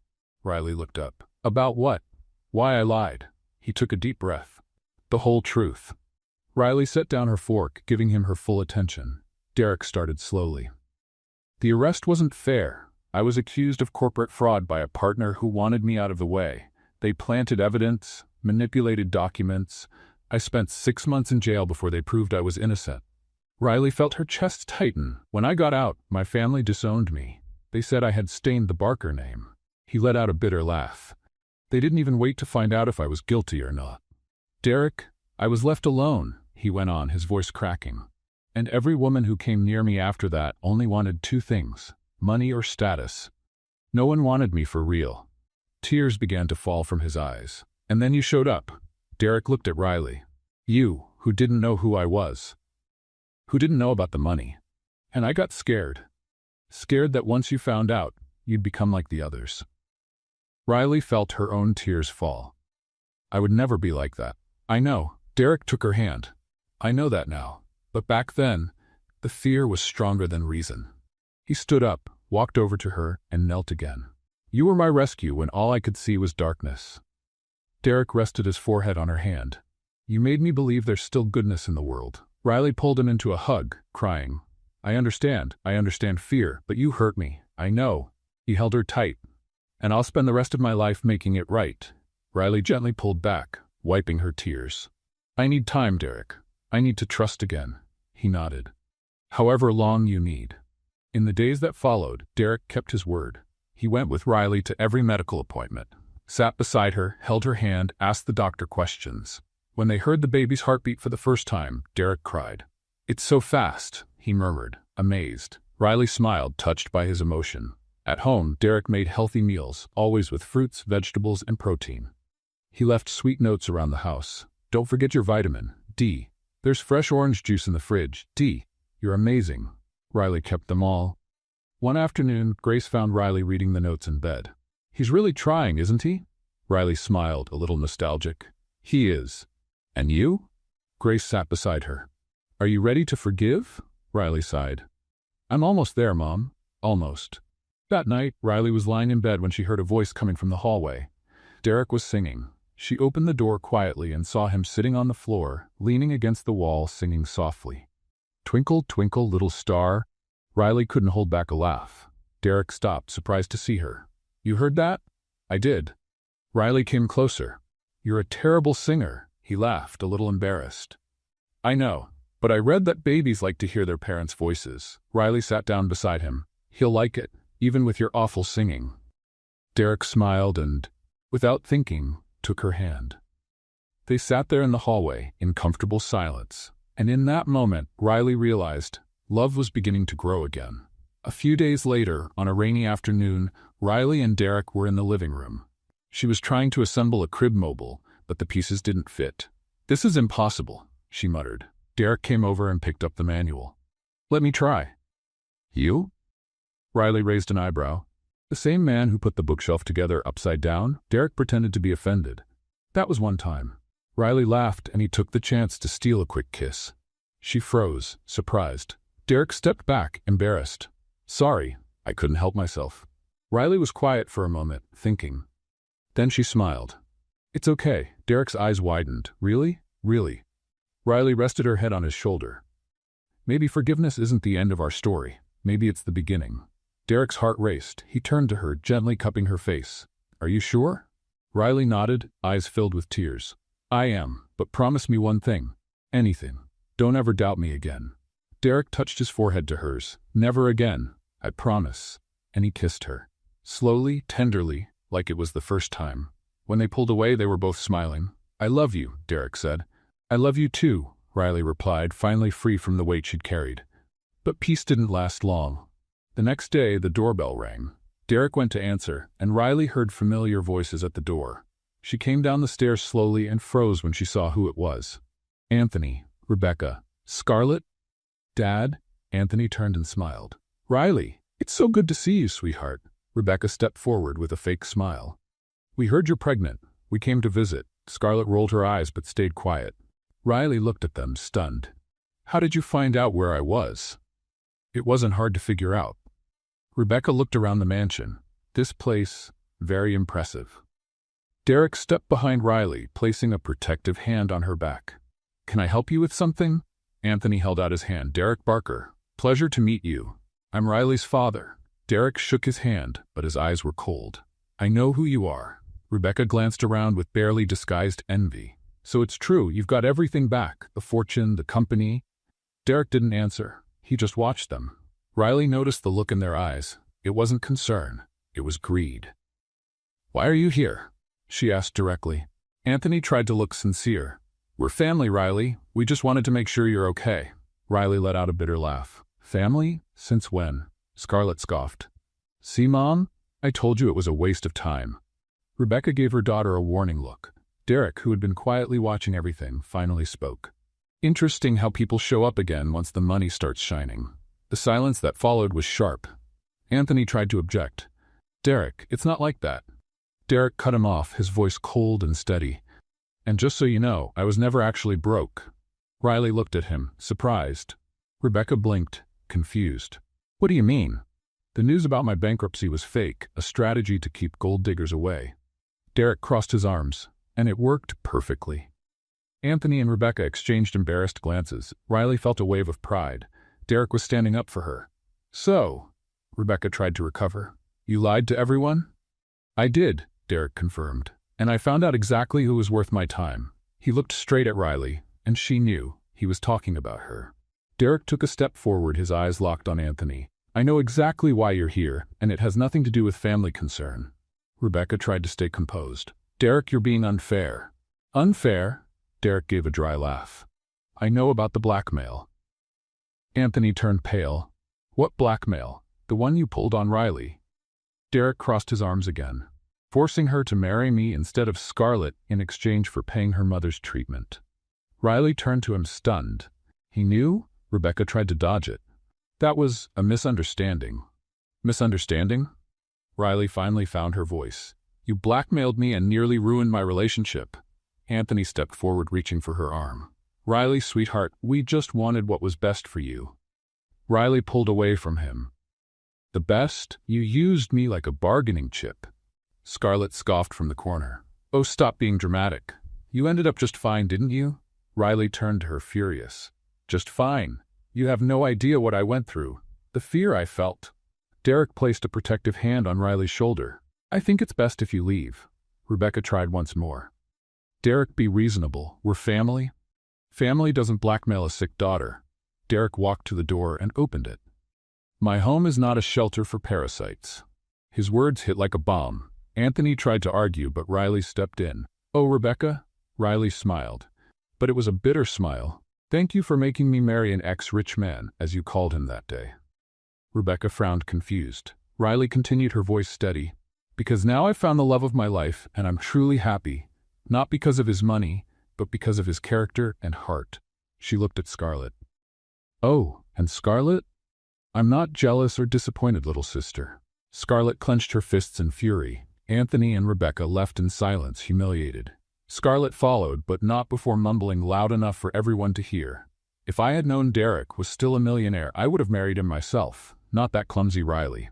Riley looked up. "About what?" "Why I lied." He took a deep breath. "The whole truth." Riley set down her fork, giving him her full attention. Derek started slowly. "The arrest wasn't fair. I was accused of corporate fraud by a partner who wanted me out of the way. They planted evidence, manipulated documents. I spent 6 months in jail before they proved I was innocent." Riley felt her chest tighten. "When I got out, my family disowned me. They said I had stained the Barker name." He let out a bitter laugh. "They didn't even wait to find out if I was guilty or not." "Derek, I was left alone," he went on, his voice cracking. "And every woman who came near me after that only wanted 2 things, money or status. No one wanted me for real." Tears began to fall from his eyes. "And then you showed up." Derek looked at Riley. "You, who didn't know who I was. Who didn't know about the money. And I got scared. Scared that once you found out, you'd become like the others." Riley felt her own tears fall. "I would never be like that." "I know." Derek took her hand. "I know that now. But back then, the fear was stronger than reason." He stood up, walked over to her, and knelt again. You were my rescue when all I could see was darkness. Derek rested his forehead on her hand. You made me believe there's still goodness in the world. Riley pulled him into a hug, crying. I understand fear, but you hurt me, I know. He held her tight. And I'll spend the rest of my life making it right. Riley gently pulled back, wiping her tears. I need time, Derek. I need to trust again. He nodded. However long you need. In the days that followed, Derek kept his word. He went with Riley to every medical appointment, sat beside her, held her hand, asked the doctor questions. When they heard the baby's heartbeat for the first time, Derek cried. It's so fast, he murmured, amazed. Riley smiled, touched by his emotion. At home, Derek made healthy meals, always with fruits, vegetables, and protein. He left sweet notes around the house. Don't forget your vitamin D. There's fresh orange juice in the fridge. D. You're amazing. Riley kept them all. One afternoon, Grace found Riley reading the notes in bed. He's really trying, isn't he? Riley smiled, a little nostalgic. He is. And you? Grace sat beside her. Are you ready to forgive? Riley sighed. I'm almost there, Mom. Almost. That night, Riley was lying in bed when she heard a voice coming from the hallway. Derek was singing. She opened the door quietly and saw him sitting on the floor, leaning against the wall, singing softly. Twinkle, twinkle, little star. Riley couldn't hold back a laugh. Derek stopped, surprised to see her. You heard that? I did. Riley came closer. You're a terrible singer. He laughed, a little embarrassed. I know, but I read that babies like to hear their parents' voices. Riley sat down beside him. He'll like it, even with your awful singing. Derek smiled and, without thinking, took her hand. They sat there in the hallway, in comfortable silence, and in that moment, Riley realized love was beginning to grow again. A few days later, on a rainy afternoon, Riley and Derek were in the living room. She was trying to assemble a crib mobile, but the pieces didn't fit. This is impossible, she muttered. Derek came over and picked up the manual. Let me try. You? Riley raised an eyebrow. The same man who put the bookshelf together upside down? Derek pretended to be offended. That was one time. Riley laughed and he took the chance to steal a quick kiss. She froze, surprised. Derek stepped back, embarrassed. Sorry, I couldn't help myself. Riley was quiet for a moment, thinking. Then she smiled. It's okay. Derek's eyes widened. Really? Really? Riley rested her head on his shoulder. Maybe forgiveness isn't the end of our story. Maybe it's the beginning. Derek's heart raced. He turned to her, gently cupping her face. Are you sure? Riley nodded, eyes filled with tears. I am, but promise me one thing. Anything. Don't ever doubt me again. Derek touched his forehead to hers. Never again. I promise. And he kissed her. Slowly, tenderly, like it was the first time. When they pulled away, they were both smiling. I love you, Derek said. I love you too, Riley replied, finally free from the weight she'd carried. But peace didn't last long. The next day, the doorbell rang. Derek went to answer, and Riley heard familiar voices at the door. She came down the stairs slowly and froze when she saw who it was. Anthony, Rebecca, Scarlett? Dad? Anthony turned and smiled. Riley, it's so good to see you, sweetheart. Rebecca stepped forward with a fake smile. We heard you're pregnant. We came to visit. Scarlett rolled her eyes but stayed quiet. Riley looked at them, stunned. How did you find out where I was? It wasn't hard to figure out. Rebecca looked around the mansion. This place, very impressive. Derek stepped behind Riley, placing a protective hand on her back. Can I help you with something? Anthony held out his hand. Derek Barker. Pleasure to meet you. I'm Riley's father. Derek shook his hand, but his eyes were cold. I know who you are. Rebecca glanced around with barely disguised envy. So it's true, you've got everything back, the fortune, the company. Derek didn't answer. He just watched them. Riley noticed the look in their eyes. It wasn't concern. It was greed. Why are you here? She asked directly. Anthony tried to look sincere. We're family, Riley. We just wanted to make sure you're okay. Riley let out a bitter laugh. Family? Since when? Scarlett scoffed. See, Mom? I told you it was a waste of time. Rebecca gave her daughter a warning look. Derek, who had been quietly watching everything, finally spoke. Interesting how people show up again once the money starts shining. The silence that followed was sharp. Anthony tried to object. Derek, it's not like that. Derek cut him off, his voice cold and steady. And just so you know, I was never actually broke. Riley looked at him, surprised. Rebecca blinked, confused. What do you mean? The news about my bankruptcy was fake, a strategy to keep gold diggers away. Derek crossed his arms, and it worked perfectly. Anthony and Rebecca exchanged embarrassed glances. Riley felt a wave of pride. Derek was standing up for her. So, Rebecca tried to recover. You lied to everyone? I did, Derek confirmed. And I found out exactly who was worth my time. He looked straight at Riley, and she knew he was talking about her. Derek took a step forward, his eyes locked on Anthony. I know exactly why you're here, and it has nothing to do with family concern. Rebecca tried to stay composed. Derek, you're being unfair. Unfair? Derek gave a dry laugh. I know about the blackmail. Anthony turned pale. What blackmail? The one you pulled on Riley. Derek crossed his arms again. Forcing her to marry me instead of Scarlett in exchange for paying her mother's treatment. Riley turned to him stunned. He knew? Rebecca tried to dodge it. That was a misunderstanding. Misunderstanding? Riley finally found her voice. You blackmailed me and nearly ruined my relationship. Anthony stepped forward, reaching for her arm. Riley, sweetheart, we just wanted what was best for you. Riley pulled away from him. The best? You used me like a bargaining chip. Scarlett scoffed from the corner. Oh, stop being dramatic. You ended up just fine, didn't you? Riley turned to her, furious. Just fine. You have no idea what I went through. The fear I felt. Derek placed a protective hand on Riley's shoulder. I think it's best if you leave. Rebecca tried once more. Derek, be reasonable. We're family. Family doesn't blackmail a sick daughter. Derek walked to the door and opened it. My home is not a shelter for parasites. His words hit like a bomb. Anthony tried to argue, but Riley stepped in. Oh, Rebecca? Riley smiled. But it was a bitter smile. Thank you for making me marry an ex-rich man, as you called him that day. Rebecca frowned, confused. Riley continued, her voice steady. Because now I've found the love of my life, and I'm truly happy. Not because of his money, but because of his character and heart. She looked at Scarlett. Oh, and Scarlett? I'm not jealous or disappointed, little sister. Scarlett clenched her fists in fury. Anthony and Rebecca left in silence, humiliated. Scarlett followed, but not before mumbling loud enough for everyone to hear. If I had known Derek was still a millionaire, I would have married him myself, not that clumsy Riley.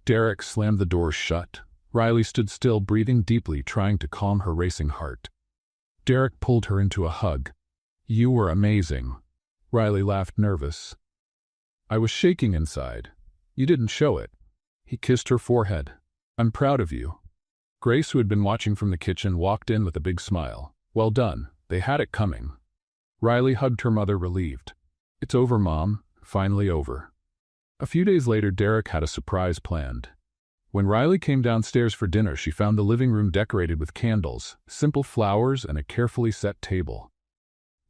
Derek slammed the door shut. Riley stood still, breathing deeply, trying to calm her racing heart. Derek pulled her into a hug. You were amazing. Riley laughed, nervous. I was shaking inside. You didn't show it. He kissed her forehead. I'm proud of you. Grace, who had been watching from the kitchen, walked in with a big smile. Well done. They had it coming. Riley hugged her mother, relieved. It's over, Mom. Finally over. A few days later, Derek had a surprise planned. When Riley came downstairs for dinner, she found the living room decorated with candles, simple flowers, and a carefully set table.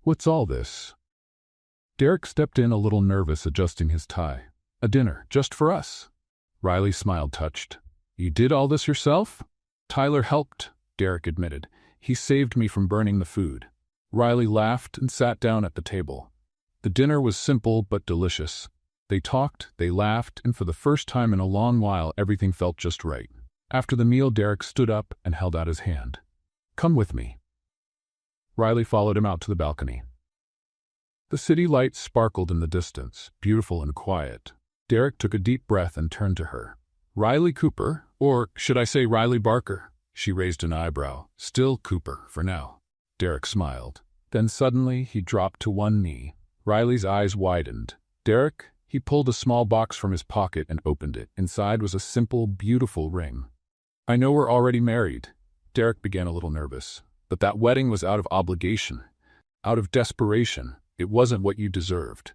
What's all this? Derek stepped in, a little nervous, adjusting his tie. A dinner, just for us. Riley smiled, touched. You did all this yourself? Tyler helped, Derek admitted. He saved me from burning the food. Riley laughed and sat down at the table. The dinner was simple but delicious. They talked, they laughed, and for the first time in a long while, everything felt just right. After the meal, Derek stood up and held out his hand. Come with me. Riley followed him out to the balcony. The city lights sparkled in the distance, beautiful and quiet. Derek took a deep breath and turned to her. Riley Cooper, or should I say Riley Barker? She raised an eyebrow. Still Cooper, for now. Derek smiled. Then suddenly he dropped to one knee. Riley's eyes widened. Derek? He pulled a small box from his pocket and opened it. Inside was a simple, beautiful ring. I know we're already married. Derek began, a little nervous. But that wedding was out of obligation. Out of desperation. It wasn't what you deserved.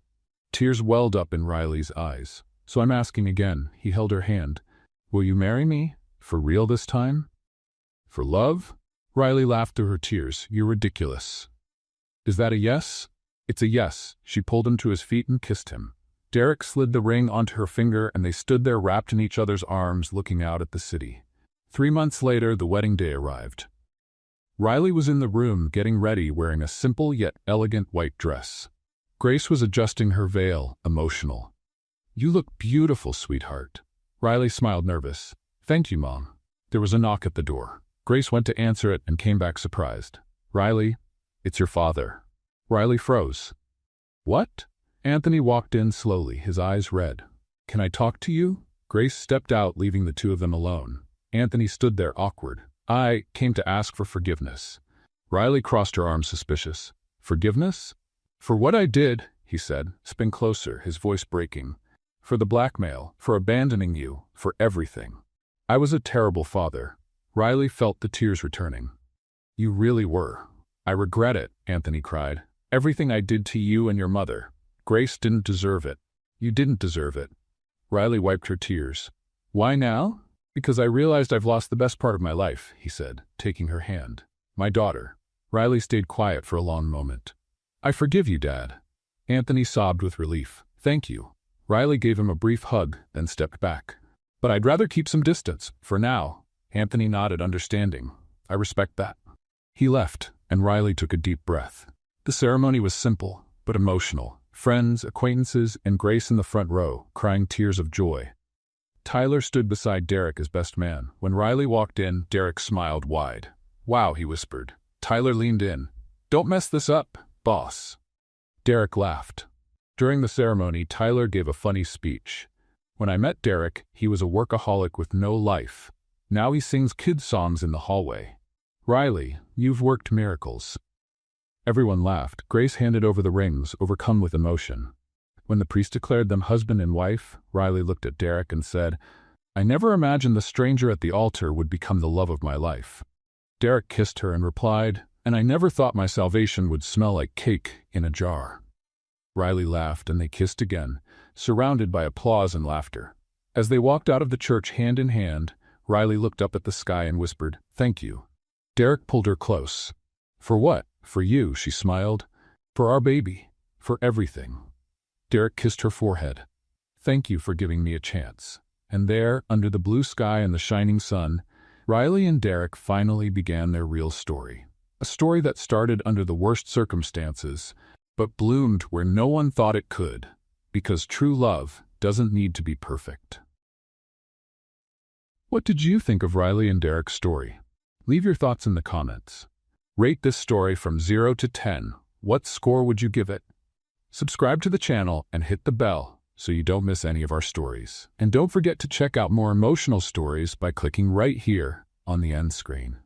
Tears welled up in Riley's eyes. So I'm asking again. He held her hand. Will you marry me? For real this time? For love? Riley laughed through her tears. You're ridiculous. Is that a yes? It's a yes. She pulled him to his feet and kissed him. Derek slid the ring onto her finger, and they stood there wrapped in each other's arms, looking out at the city. 3 months later, the wedding day arrived. Riley was in the room, getting ready, wearing a simple yet elegant white dress. Grace was adjusting her veil, emotional. You look beautiful, sweetheart. Riley smiled, nervous. Thank you, Mom. There was a knock at the door. Grace went to answer it and came back surprised. Riley, it's your father. Riley froze. What? Anthony walked in slowly, his eyes red. Can I talk to you? Grace stepped out, leaving the two of them alone. Anthony stood there awkward. I came to ask for forgiveness. Riley crossed her arms, suspicious. Forgiveness? For what I did, he said, spin closer, his voice breaking. For the blackmail, for abandoning you, for everything. I was a terrible father. Riley felt the tears returning. You really were. I regret it, Anthony cried. Everything I did to you and your mother. Grace didn't deserve it. You didn't deserve it. Riley wiped her tears. Why now? Because I realized I've lost the best part of my life, he said, taking her hand. My daughter. Riley stayed quiet for a long moment. I forgive you, Dad. Anthony sobbed with relief. Thank you. Riley gave him a brief hug, then stepped back. But I'd rather keep some distance, for now. Anthony nodded, understanding. I respect that. He left, and Riley took a deep breath. The ceremony was simple, but emotional. Friends, acquaintances, and Grace in the front row, crying tears of joy. Tyler stood beside Derek as best man. When Riley walked in, Derek smiled wide. Wow, he whispered. Tyler leaned in. Don't mess this up, boss. Derek laughed. During the ceremony, Tyler gave a funny speech. When I met Derek, he was a workaholic with no life. Now he sings kids' songs in the hallway. Riley, you've worked miracles. Everyone laughed. Grace handed over the rings, overcome with emotion. When the priest declared them husband and wife, Riley looked at Derek and said, I never imagined the stranger at the altar would become the love of my life. Derek kissed her and replied, and I never thought my salvation would smell like cake in a jar. Riley laughed and they kissed again, surrounded by applause and laughter. As they walked out of the church hand in hand, Riley looked up at the sky and whispered, Thank you. Derek pulled her close. For what? For you, she smiled. For our baby. For everything. Derek kissed her forehead. Thank you for giving me a chance. And there, under the blue sky and the shining sun, Riley and Derek finally began their real story. A story that started under the worst circumstances, but bloomed where no one thought it could, because true love doesn't need to be perfect. What did you think of Riley and Derek's story? Leave your thoughts in the comments. Rate this story from 0 to 10. What score would you give it? Subscribe to the channel and hit the bell so you don't miss any of our stories. And don't forget to check out more emotional stories by clicking right here on the end screen.